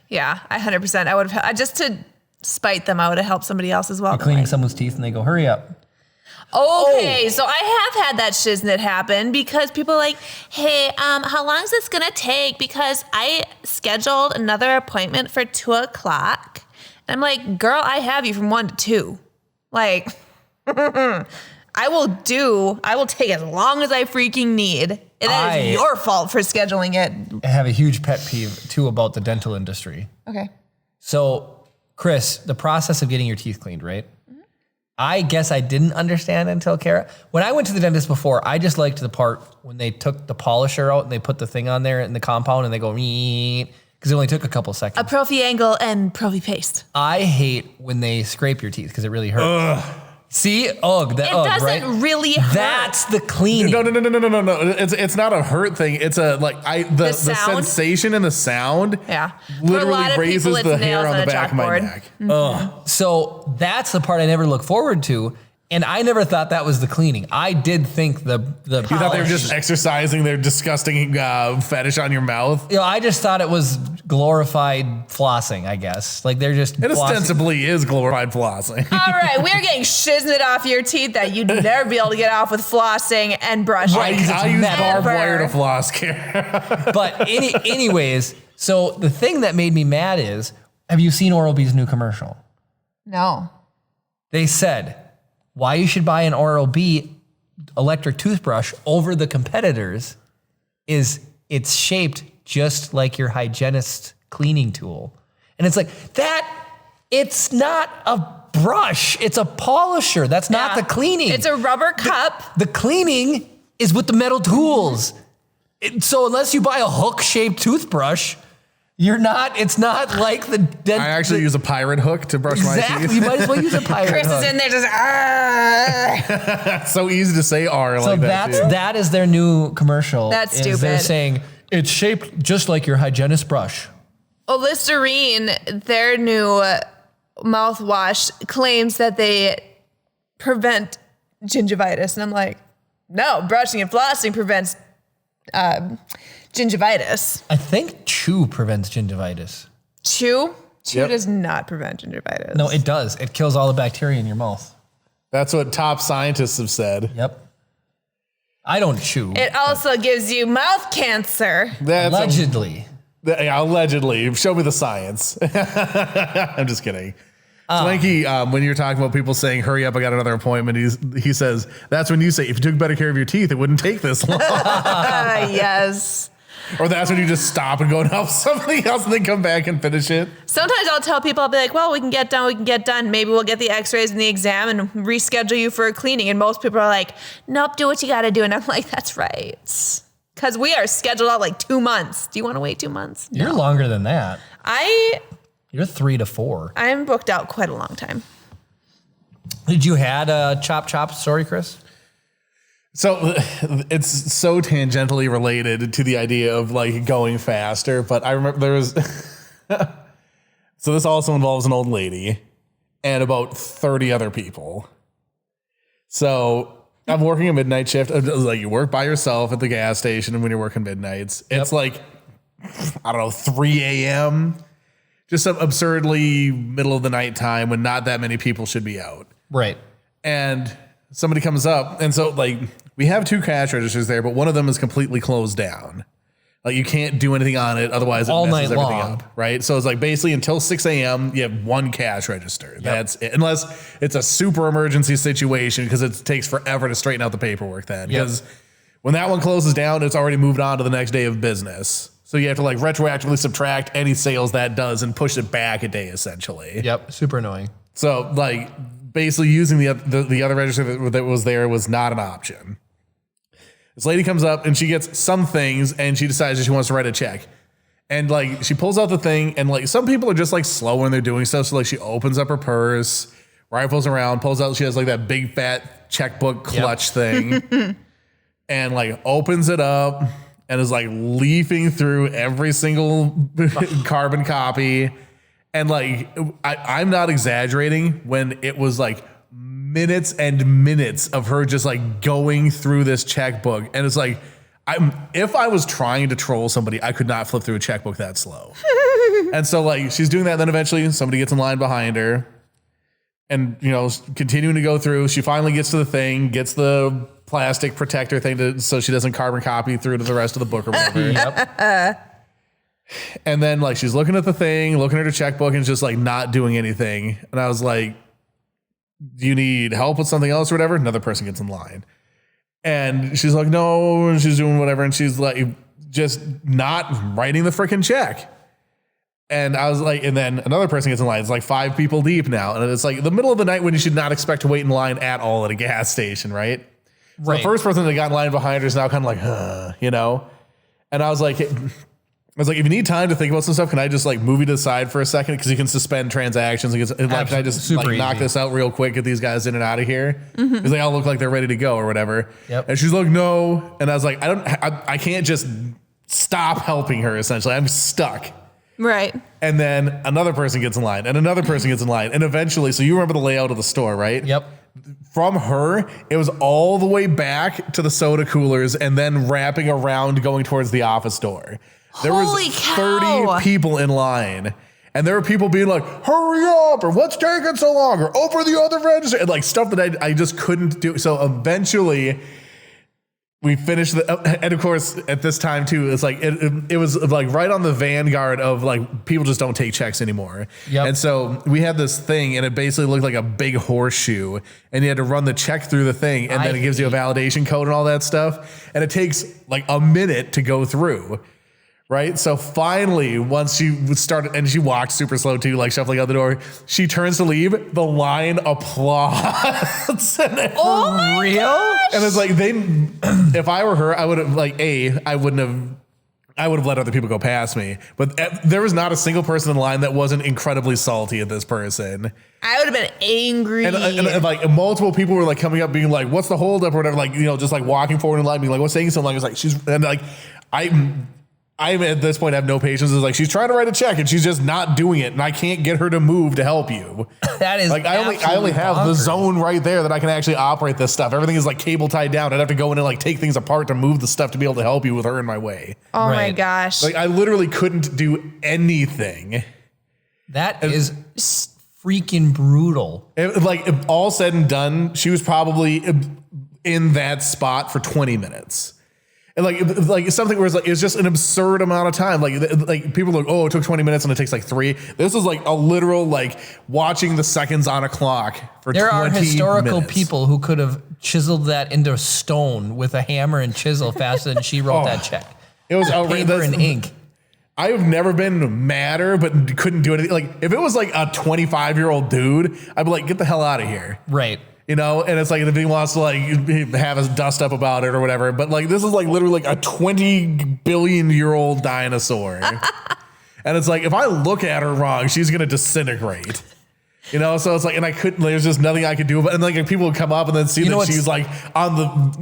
Yeah, 100%. I would have, just to spite them, I would have helped somebody else as well. You're cleaning someone's teeth and they go, hurry up. Okay, so I have had that shiznit happen because people are like, hey, how long is this gonna take? Because I scheduled another appointment for 2:00. And I'm like, girl, I have you from 1 to 2. Like, I will take as long as I freaking need. And that is your fault for scheduling it. I have a huge pet peeve too about the dental industry. Okay. So, Chris, the process of getting your teeth cleaned, right? I guess I didn't understand until Kara. When I went to the dentist before, I just liked the part when they took the polisher out and they put the thing on there in the compound and they go, because it only took a couple seconds. A Profi angle and Profi paste. I hate when they scrape your teeth because it really hurts. Ugh. See? It doesn't really hurt. That's the cleaning. No. It's not a hurt thing. It's the sensation and the sound. Yeah. Literally raises the hair on the back of my neck. Mm-hmm. So that's the part I never look forward to. And I never thought that was the cleaning. I did think the You thought they were just exercising their disgusting fetish on your mouth? I just thought it was glorified flossing, I guess. Like they're just It ostensibly is glorified flossing. All right, we're getting shiznit off your teeth that you'd never be able to get off with flossing and brushing. I use barbed wire to floss care. But anyways, so the thing that made me mad is, have you seen Oral-B's new commercial? No. They said, why you should buy an Oral-B electric toothbrush over the competitors is it's shaped just like your hygienist cleaning tool. And it's like, it's not a brush, it's a polisher. That's not the cleaning. It's a rubber cup. The cleaning is with the metal tools. So unless you buy a hook-shaped toothbrush, it's not like the... I actually use a pirate hook to brush my teeth. You might as well use a pirate Chris hook. is in there just, So easy to say R so like that too. That is their new commercial. That's stupid. They're saying, it's shaped just like your hygienist brush. Listerine, their new mouthwash claims that they prevent gingivitis. And I'm like, no, brushing and flossing prevents gingivitis. I think chew prevents gingivitis. Chew Yep. does not prevent gingivitis. No, it does. It kills all the bacteria in your mouth. That's what top scientists have said. Yep. I don't chew. It also gives you mouth cancer. That's Allegedly. allegedly. Show me the science. I'm just kidding. Swanky, when you're talking about people saying, hurry up, I got another appointment, he says, that's when you say, if you took better care of your teeth, it wouldn't take this long. Yes. Or that's when you just stop and go and help somebody else and then come back and finish it. Sometimes I'll tell people, I'll be like, well, we can get done. Maybe we'll get the x-rays and the exam and reschedule you for a cleaning. And most people are like, nope, do what you got to do. And I'm like, that's right. Because we are scheduled out like 2 months. Do you want to wait 2 months? You're longer than that. You're 3 to 4. I'm booked out quite a long time. Did you had a chop story, Chris? So it's so tangentially related to the idea of like going faster, but I remember there was, so this also involves an old lady and about 30 other people. So I'm working a midnight shift. Like you work by yourself at the gas station and when you're working midnights, it's like, I don't know, 3 a.m., just some absurdly middle of the night time when not that many people should be out. Right. And somebody comes up, and so like we have 2 cash registers there, but one of them is completely closed down. Like you can't do anything on it, otherwise it all messes night everything long. up, right? So it's like basically until 6 a.m. you have 1 cash register. Yep. That's it, unless it's a super emergency situation because it takes forever to straighten out the paperwork. Then because when that one closes down, it's already moved on to the next day of business. So you have to like retroactively subtract any sales that does and push it back a day essentially. Yep. Super annoying. So like basically using the other register that was there was not an option. This lady comes up and she gets some things and she decides that she wants to write a check. And like she pulls out the thing and like some people are just like slow when they're doing stuff. So like she opens up her purse, rifles around, pulls out, she has like that big fat checkbook clutch thing and like opens it up and is like leafing through every single carbon copy. And like, I'm not exaggerating when it was like minutes and minutes of her just like going through this checkbook. And it's like, if I was trying to troll somebody, I could not flip through a checkbook that slow. And so like, she's doing that. And then eventually somebody gets in line behind her and, you know, continuing to go through. She finally gets to the thing, gets the plastic protector thing so she doesn't carbon copy through to the rest of the book or whatever. Yep. And then like she's looking at the thing, looking at her checkbook and just like not doing anything. And I was like, do you need help with something else or whatever? Another person gets in line. And she's like, no, and she's doing whatever. And she's like, just not writing the freaking check. And I was like, and then another person gets in line. It's like 5 people deep now. And it's like the middle of the night when you should not expect to wait in line at all at a gas station, right? So the first person that got in line behind her is now kind of like, you know? And I was like, if you need time to think about some stuff, can I just like move you to the side for a second? Because you can suspend transactions. And like, can I just like knock this out real quick, get these guys in and out of here? Because they all look like they're ready to go or whatever. Yep. And she's like, no. And I was like, I can't just stop helping her essentially. I'm stuck. Right. And then another person gets in line and another person gets in line. And eventually, so you remember the layout of the store, right? Yep. From her, it was all the way back to the soda coolers and then wrapping around going towards the office door. There Holy was cow. 30 people in line. And there were people being like, hurry up, or what's taking so long, or open the other register, and like stuff that I just couldn't do. So eventually we finished and of course at this time too, it's like, it was like right on the vanguard of like, people just don't take checks anymore. Yep. And so we had this thing and it basically looked like a big horseshoe and you had to run the check through the thing and then it gives you a validation code and all that stuff. And it takes like a minute to go through. Right. So finally, once she started and she walked super slow too, like shuffling out the door, she turns to leave. The line applauds. Oh my real? gosh. And it's like, if I were her, I would have like, I would have let other people go past me. But there was not a single person in line that wasn't incredibly salty at this person. I would have been angry. And like multiple people were like coming up being like, what's the holdup or whatever? Like, you know, just like walking forward in line being like, what's taking so long? It's like, I at this point have no patience. It's like she's trying to write a check and she's just not doing it, and I can't get her to move to help you. That is like I only have the zone right there that I can actually operate this stuff. Everything is like cable tied down. I'd have to go in and like take things apart to move the stuff to be able to help you with her in my way. Oh my Right. gosh. Like I literally couldn't do anything. That is freaking brutal. Like all said and done, she was probably in that spot for 20 minutes. And like something where it's just an absurd amount of time. Like people are like, oh, it took 20 minutes and it takes like 3. This is like a literal like watching the seconds on a clock for 20 minutes. There are historical people who could have chiseled that into stone with a hammer and chisel faster than she wrote that check. It was paper and ink. I've never been madder, but couldn't do anything. Like if it was like a 25-year-old dude, I'd be like, get the hell out of here. Right. You know, and it's like if he wants to like have us dust up about it or whatever. But like this is like literally like a 20 billion-year-old dinosaur. And it's like if I look at her wrong, she's gonna disintegrate. You know, so it's like, and I couldn't. There's just nothing I could do. But and like people would come up and then see that she's like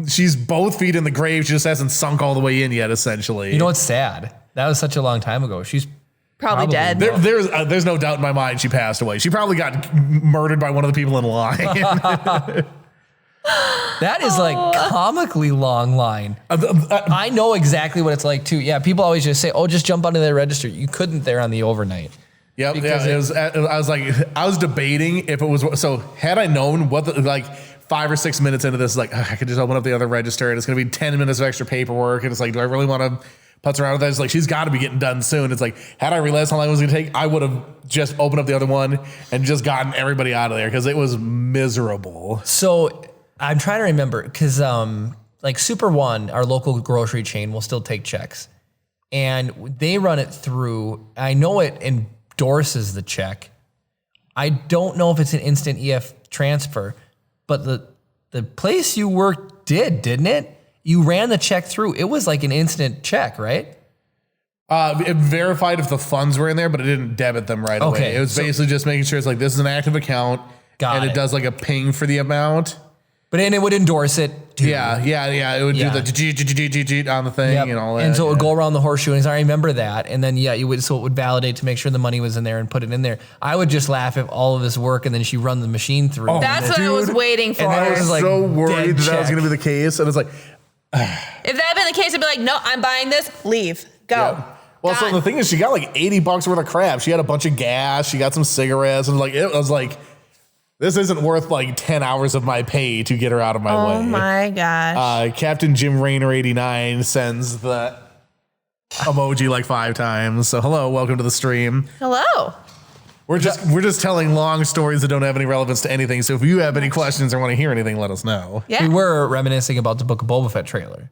she's both feet in the grave. She just hasn't sunk all the way in yet. Essentially, you know what's sad? That was such a long time ago. She's probably dead. There's no doubt in my mind she passed away. She probably got murdered by one of the people in line. That is like comically long line. I know exactly what it's like too. Yeah, people always just say, "Oh, just jump onto the register." You couldn't there on the overnight. Yep. Yeah, I was debating if it was so. Had I known what like 5 or 6 minutes into this, like I could just open up the other register and it's going to be 10 minutes of extra paperwork. And it's like, do I really want to putz around with that? It's like, she's got to be getting done soon. It's like, had I realized how long it was going to take, I would have just opened up the other one and just gotten everybody out of there because it was miserable. So I'm trying to remember because like Super One, our local grocery chain, will still take checks and they run it through. I know it endorses the check. I don't know if it's an instant EF transfer, but the place you worked didn't it? You ran the check through. It was like an instant check, right? It verified if the funds were in there, but it didn't debit them right away. It was basically just making sure it's like, this is an active account. And it does like a ping for the amount. But then it would endorse it too. Yeah. It would do the on the thing and all that. And so it would go around the horseshoe. And I remember that. And then, it would validate to make sure the money was in there and put it in there. I would just laugh if all of this work and then she run the machine through. Oh, that's what I was waiting for. And I was like so worried that was going to be the case. And it's like, if that had been the case, I'd be like, no, I'm buying this. Leave. Go. Yeah. Well, so the thing is, she got like $80 worth of crap. She had a bunch of gas. She got some cigarettes. And like, it was like, this isn't worth like 10 hours of my pay to get her out of my way. Oh my gosh. Captain Jim Raynor 89 sends the emoji like 5 times. So hello, welcome to the stream. Hello. We're just telling long stories that don't have any relevance to anything. So if you have any questions or want to hear anything, let us know. Yeah. We were reminiscing about the Book of Boba Fett trailer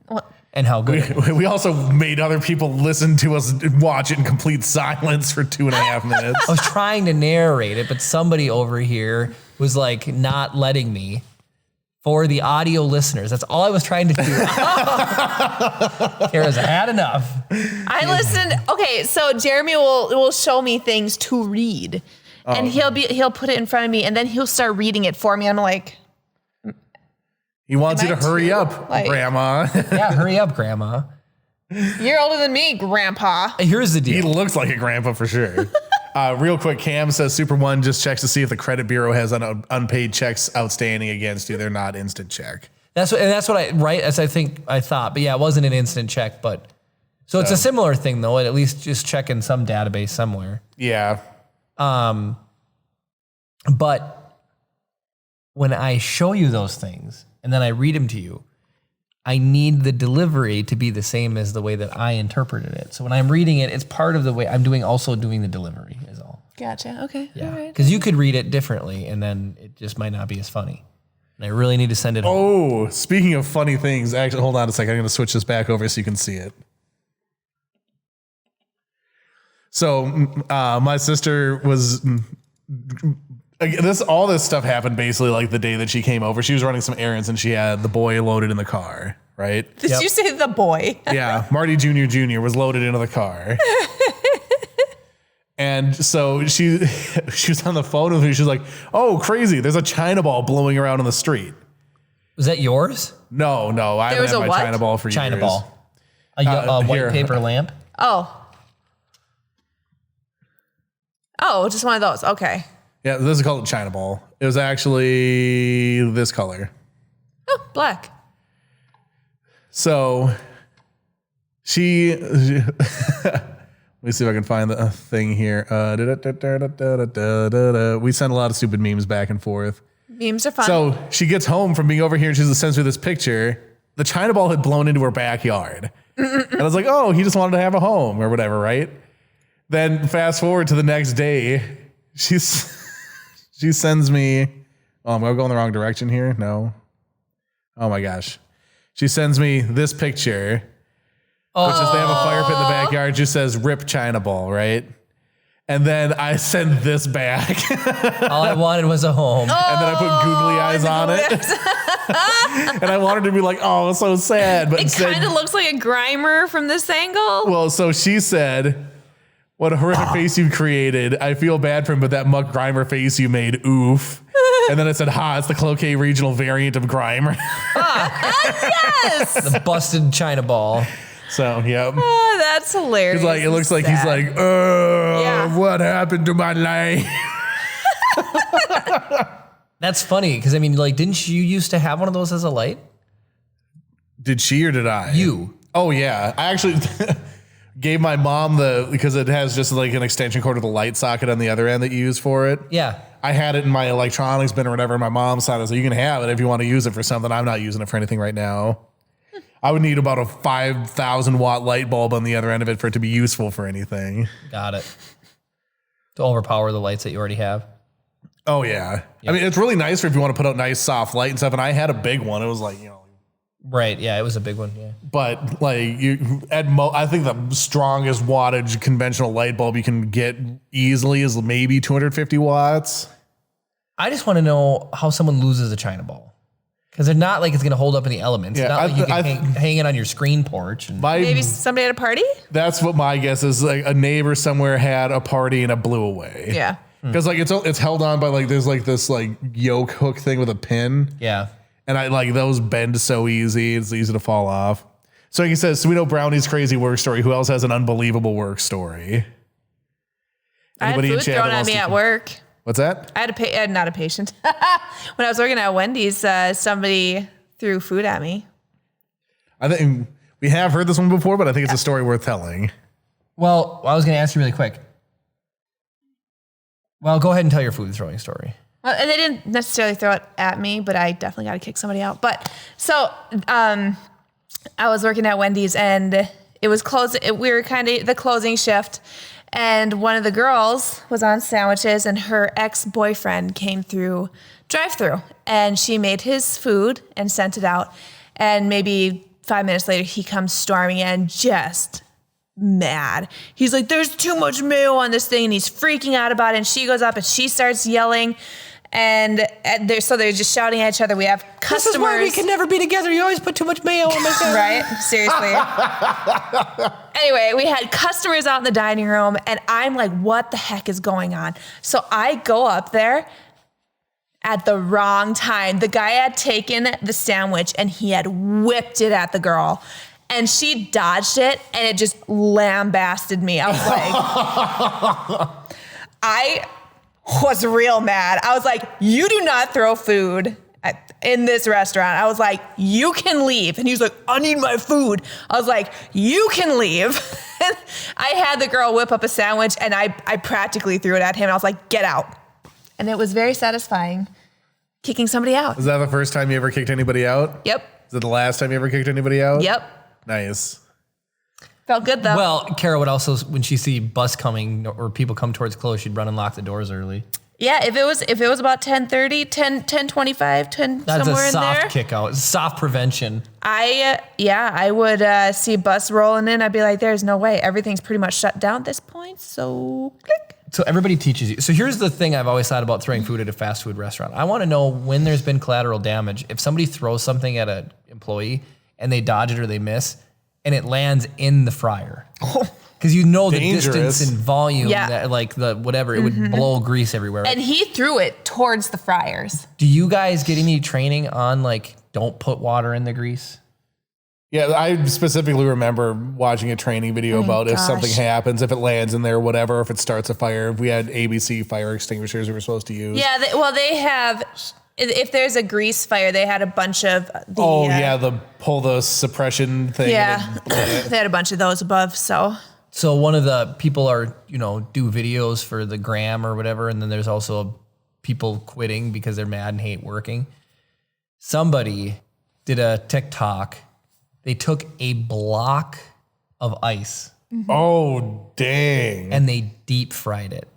and how good. We also made other people listen to us watch it in complete silence for 2.5 minutes. I was trying to narrate it, but somebody over here was like not letting me. For the audio listeners, that's all I was trying to do. Kara's had enough. I listened. Okay, so Jeremy will show me things to read, and he'll put it in front of me, and then he'll start reading it for me. I'm like, he wants you to hurry up, Grandma. Yeah, hurry up, Grandma. You're older than me, Grandpa. Here's the deal. He looks like a grandpa for sure. Real quick, Cam says Super One just checks to see if the credit bureau has unpaid checks outstanding against you. They're not instant check. That's what I thought. But yeah, it wasn't an instant check. But so it's a similar thing though. At least just check in some database somewhere. Yeah. But when I show you those things and then I read them to you, I need the delivery to be the same as the way that I interpreted it. So when I'm reading it, it's part of the way I'm doing the delivery is all. Gotcha. Okay. Yeah. All right. Because you could read it differently and then it just might not be as funny. And I really need to send it home. Oh, speaking of funny things, actually, hold on a second. I'm going to switch this back over so you can see it. So my sister was... all this stuff happened basically like the day that she came over. She was running some errands and she had the boy loaded in the car, right? Did you say the boy? Yeah, Marty Jr. was loaded into the car. And so she was on the phone with me. She's like, "Oh, crazy! There's a China ball blowing around on the street." Was that yours? No, I haven't had my China ball for years. China ball. A white paper lamp. Oh, just one of those. Okay. Yeah, this is called a China ball. It was actually this color. Oh, black. So she, let me see if I can find the thing here. We send a lot of stupid memes back and forth. Memes are fun. So she gets home from being over here and she sends me this picture. The China ball had blown into her backyard. And I was like, oh, he just wanted to have a home or whatever, right? Then fast forward to the next day, she sends me, oh, am I going the wrong direction here? No. Oh my gosh. She sends me this picture, which is they have a fire pit in the backyard, just says rip China ball, right? And then I send this back. All I wanted was a home. And then I put googly eyes on it. And I wanted to be like, oh, it's so sad. But it kind of looks like a Grimer from this angle. Well, so she said, what a horrific face you created. I feel bad for him, but that Muck Grimer face you made, oof. And then it said, it's the Cloquet regional variant of Grimer. Yes. The busted China ball. So, yeah. Oh, that's hilarious. Like, it looks like he's like, what happened to my life? That's funny because I mean, like, didn't you used to have one of those as a light? Did she or did I? You. Oh yeah, I actually gave my mom because it has just like an extension cord with a light socket on the other end that you use for it. Yeah. I had it in my electronics bin or whatever. My mom said, I was like, you can have it if you want to use it for something. I'm not using it for anything right now. I would need about a 5,000 watt light bulb on the other end of it for it to be useful for anything. Got it. To overpower the lights that you already have. Oh yeah. Yep. I mean, it's really nice for if you want to put out nice soft light and stuff. And I had a big one. It was like, Right. Yeah, it was a big one. Yeah. But like I think the strongest wattage conventional light bulb you can get easily is maybe 250 watts. I just want to know how someone loses a China ball. Because they're not like it's going to hold up in the elements. Yeah, it's not like you can hang it on your screen porch. And maybe somebody at a party? That's what my guess is. Like a neighbor somewhere had a party and it blew away. Yeah. Because like it's held on by like there's like this like yoke hook thing with a pin. Yeah. And I like those bend so easy. It's easy to fall off. So like he says, so we know Brownie's crazy work story. Who else has an unbelievable work story? Anybody I had food thrown at me at work. What's that? I had not a patient. When I was working at Wendy's, somebody threw food at me. I think we have heard this one before, but I think it's a story worth telling. Well, I was going to ask you really quick. Well, go ahead and tell your food throwing story. Well, and they didn't necessarily throw it at me, but I definitely got to kick somebody out. But so I was working at Wendy's and it was closing. We were kind of the closing shift. And one of the girls was on sandwiches and her ex-boyfriend came through drive-through and she made his food and sent it out. And maybe 5 minutes later, he comes storming in just mad. He's like, there's too much mayo on this thing. And he's freaking out about it. And she goes up and she starts yelling. And they're just shouting at each other. We have customers. This is why we can never be together. You always put too much mayo on my sandwich. Right? Seriously. Anyway, we had customers out in the dining room, and I'm like, what the heck is going on? So I go up there at the wrong time. The guy had taken the sandwich, and he had whipped it at the girl. And she dodged it, and it just lambasted me. I was like, I was real mad. I was like, you do not throw food in this restaurant. I was like, you can leave. And he was like, I need my food. I was like, you can leave. I had the girl whip up a sandwich and I practically threw it at him. I was like, get out. And it was very satisfying kicking somebody out. Was that the first time you ever kicked anybody out? Yep. Is it the last time you ever kicked anybody out? Yep. Nice. Felt good though. Well, Kara would also, when she see bus coming or people come towards close, she'd run and lock the doors early. Yeah, if it was about 10:30, 10:25, 10 That's somewhere a in there. soft kick out, soft prevention. I would see a bus rolling in. I'd be like, there's no way. Everything's pretty much shut down at this point. So click. So everybody teaches you. So here's the thing I've always thought about throwing food at a fast food restaurant. I want to know when there's been collateral damage. If somebody throws something at an employee and they dodge it or they miss and it lands in the fryer. Because you know the distance and volume, that, like the whatever, it would blow grease everywhere. Right? And he threw it towards the fryers. Do you guys get any training on like don't put water in the grease? Yeah, I specifically remember watching a training video about if something happens, if it lands in there, whatever, if it starts a fire. We had ABC fire extinguishers we were supposed to use. Yeah, they have. If there's a grease fire, they had a bunch of the. The pull the suppression thing. Yeah, they had a bunch of those above. So one of the people are, do videos for the gram or whatever. And then there's also people quitting because they're mad and hate working. Somebody did a TikTok. They took a block of ice. Oh, dang. And they deep fried it.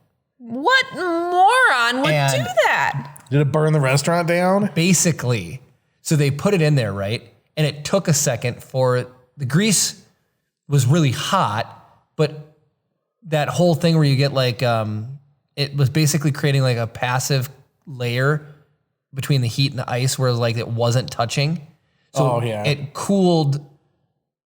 what moron would do that? Did it burn the restaurant down? Basically. So they put it in there, right? And it took a second for the grease was really hot, but that whole thing where you get like, it was basically creating like a passive layer between the heat and the ice where like it wasn't touching. So it cooled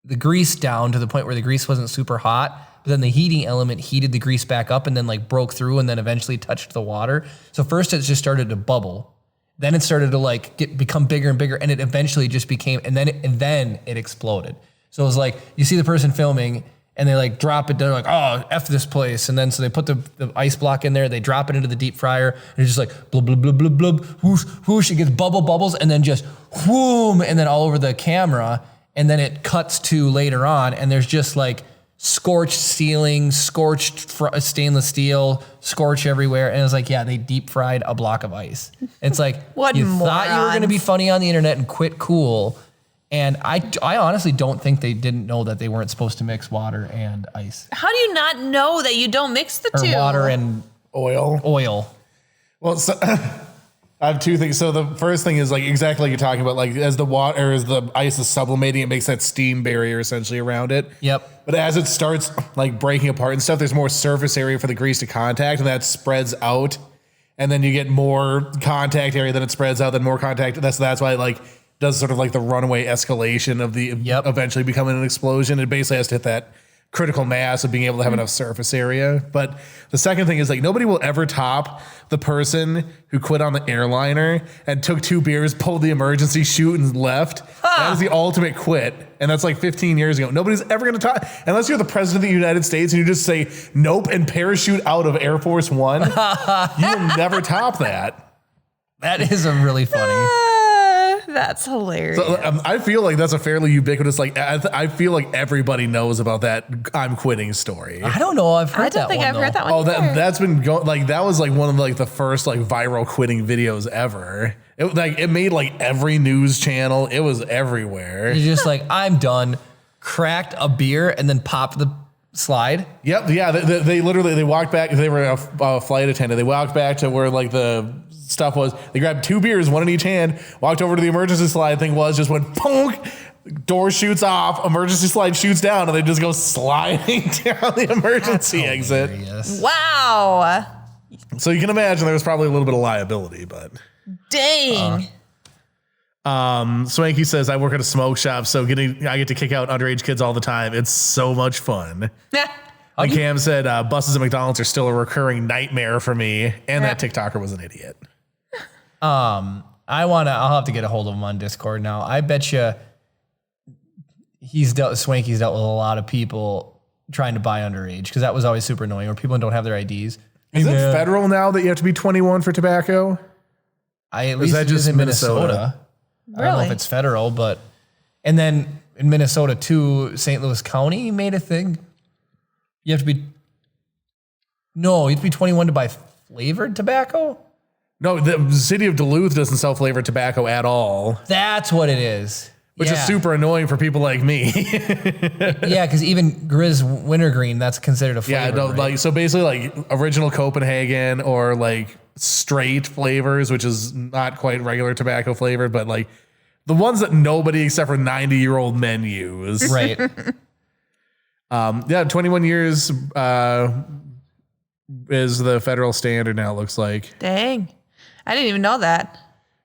the grease down to the point where the grease wasn't super hot, but then the heating element heated the grease back up and then like broke through and then eventually touched the water. So first it just started to bubble. Then it started to like become bigger and bigger, and it eventually just became, and then it exploded. So it was like, you see the person filming and they like drop it, they're like, oh, F this place. And then so they put the ice block in there, they drop it into the deep fryer, and it's just like blub, blub, blub, blub, blub, whoosh, whoosh, it gets bubbles, and then just whoom, and then all over the camera. And then it cuts to later on, and there's just like scorched ceiling, scorched stainless steel, scorch everywhere. And it was like, yeah, they deep fried a block of ice. It's like, what you morons. thought you were going to be funny on the internet and quit cool. And I honestly don't think they didn't know that they weren't supposed to mix water and ice. How do you not know that you don't mix the two? Or water and oil. Well, so I have two things. So the first thing is like exactly like you're talking about, like as the water or as the ice is sublimating, it makes that steam barrier essentially around it. Yep. But as it starts like breaking apart and stuff, there's more surface area for the grease to contact, and that spreads out. And then you get more contact area, then it spreads out, then more contact. That's why it like does sort of like the runaway escalation of the eventually becoming an explosion. It basically has to hit that critical mass of being able to have enough surface area. But the second thing is like nobody will ever top the person who quit on the airliner and took 2 beers, pulled the emergency chute and left. That is the ultimate quit. And that's like 15 years ago. Nobody's ever going to top, unless you're the president of the United States and you just say nope and parachute out of Air Force One. You will never top that. That is a really funny. That's hilarious. So, I feel like that's a fairly ubiquitous, like, I feel like everybody knows about that I'm quitting story. I don't know. I've heard that one. I don't think I've heard that one. Oh, that's been going, like, that was like one of like the first like viral quitting videos ever. It made like every news channel. It was everywhere. You're just like, I'm done. Cracked a beer and then popped the slide. Yep. Yeah. They literally, they walked back. They were a flight attendant. They walked back to where like the stuff was. They grabbed 2 beers, one in each hand, walked over to the emergency slide thing just went bonk, door shoots off, emergency slide shoots down, and they just go sliding down the emergency exit. Wow. So you can imagine there was probably a little bit of liability, but. Dang. Swanky says, I work at a smoke shop, so I get to kick out underage kids all the time. It's so much fun. Like Cam said, buses at McDonald's are still a recurring nightmare for me, and that TikToker was an idiot. I'll have to get a hold of him on Discord now. I bet you Swanky's dealt with a lot of people trying to buy underage, because that was always super annoying, or people don't have their IDs. Is it federal now that you have to be 21 for tobacco? At least it is in Minnesota. Really? I don't know if it's federal, and then in Minnesota too, St. Louis County made a thing. You have to be 21 to buy flavored tobacco? No, the city of Duluth doesn't sell flavored tobacco at all. That's what it is. Which is super annoying for people like me. Yeah, because even Grizz Wintergreen, that's considered a flavor. Yeah, right? So basically like original Copenhagen or like straight flavors, which is not quite regular tobacco flavored, but like the ones that nobody except for 90-year-old men use. Right. 21 years is the federal standard now, it looks like. Dang. I didn't even know that.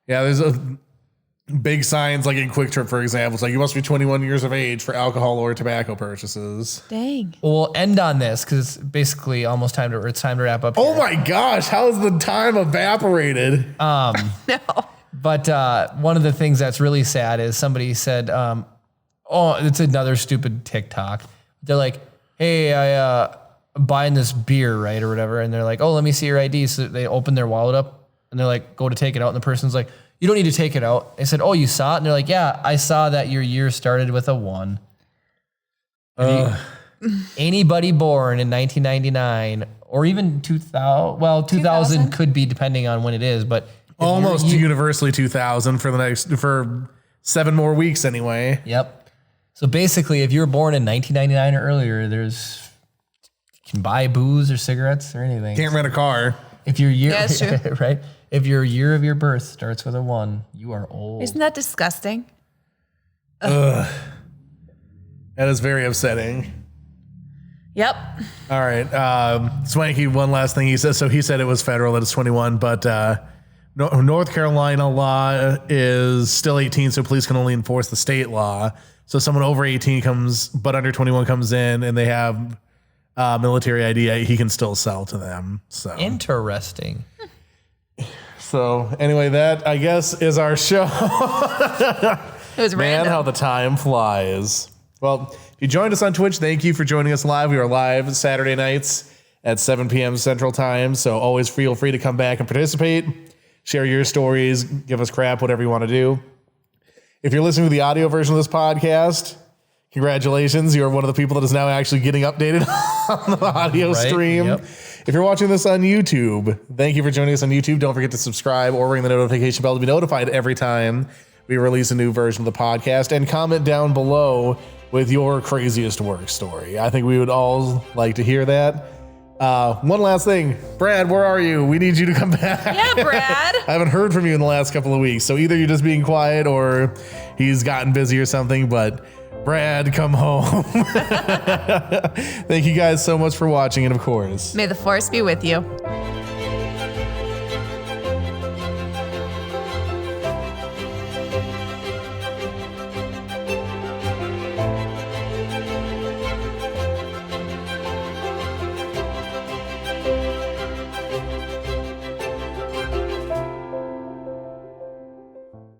Yeah, there's a big signs like in Quick Trip, for example. It's like you must be 21 years of age for alcohol or tobacco purchases. Dang. Well, we'll end on this because it's basically almost time to wrap up here. Oh my gosh, how has the time evaporated? No. But one of the things that's really sad is somebody said, Oh, it's another stupid TikTok. They're like, hey, I'm buying this beer, right, or whatever. And they're like, oh, let me see your ID. So they open their wallet up and they're like, go to take it out. And the person's like, you don't need to take it out. I said, oh, you saw it? And they're like, yeah, I saw that your year started with a 1. Anybody born in 1999 or even 2000, well, 2000 could be depending on when it is, but almost universally 2000 for 7 more weeks anyway. Yep. So basically, if you were born in 1999 or earlier, you can buy booze or cigarettes or anything. Can't rent a car. If your year, Yeah, that's true. right? If your year of your birth starts with a 1, you are old. Isn't that disgusting? Ugh. That is very upsetting. Yep. All right. Swanky, one last thing he says. So he said it was federal, that it's 21, but North Carolina law is still 18, so police can only enforce the state law. So someone over 18 but under 21 comes in and they have military ID, he can still sell to them. So Interesting. So anyway, that I guess is our show. It was Man, random. how the time flies. Well, if you joined us on Twitch, thank you for joining us live. We are live Saturday nights at 7 p.m. Central Time. So always feel free to come back and participate. Share your stories. Give us crap, whatever you want to do. If you're listening to the audio version of this podcast, congratulations. You're one of the people that is now actually getting updated on the audio stream. Yep. If you're watching this on YouTube, thank you for joining us on YouTube. Don't forget to subscribe or ring the notification bell to be notified every time we release a new version of the podcast. And comment down below with your craziest work story. I think we would all like to hear that. One last thing. Brad, where are you? We need you to come back. Yeah, Brad. I haven't heard from you in the last couple of weeks. So either you're just being quiet or he's gotten busy or something. But Brad, come home. Thank you guys so much for watching. And of course, May the force be with you.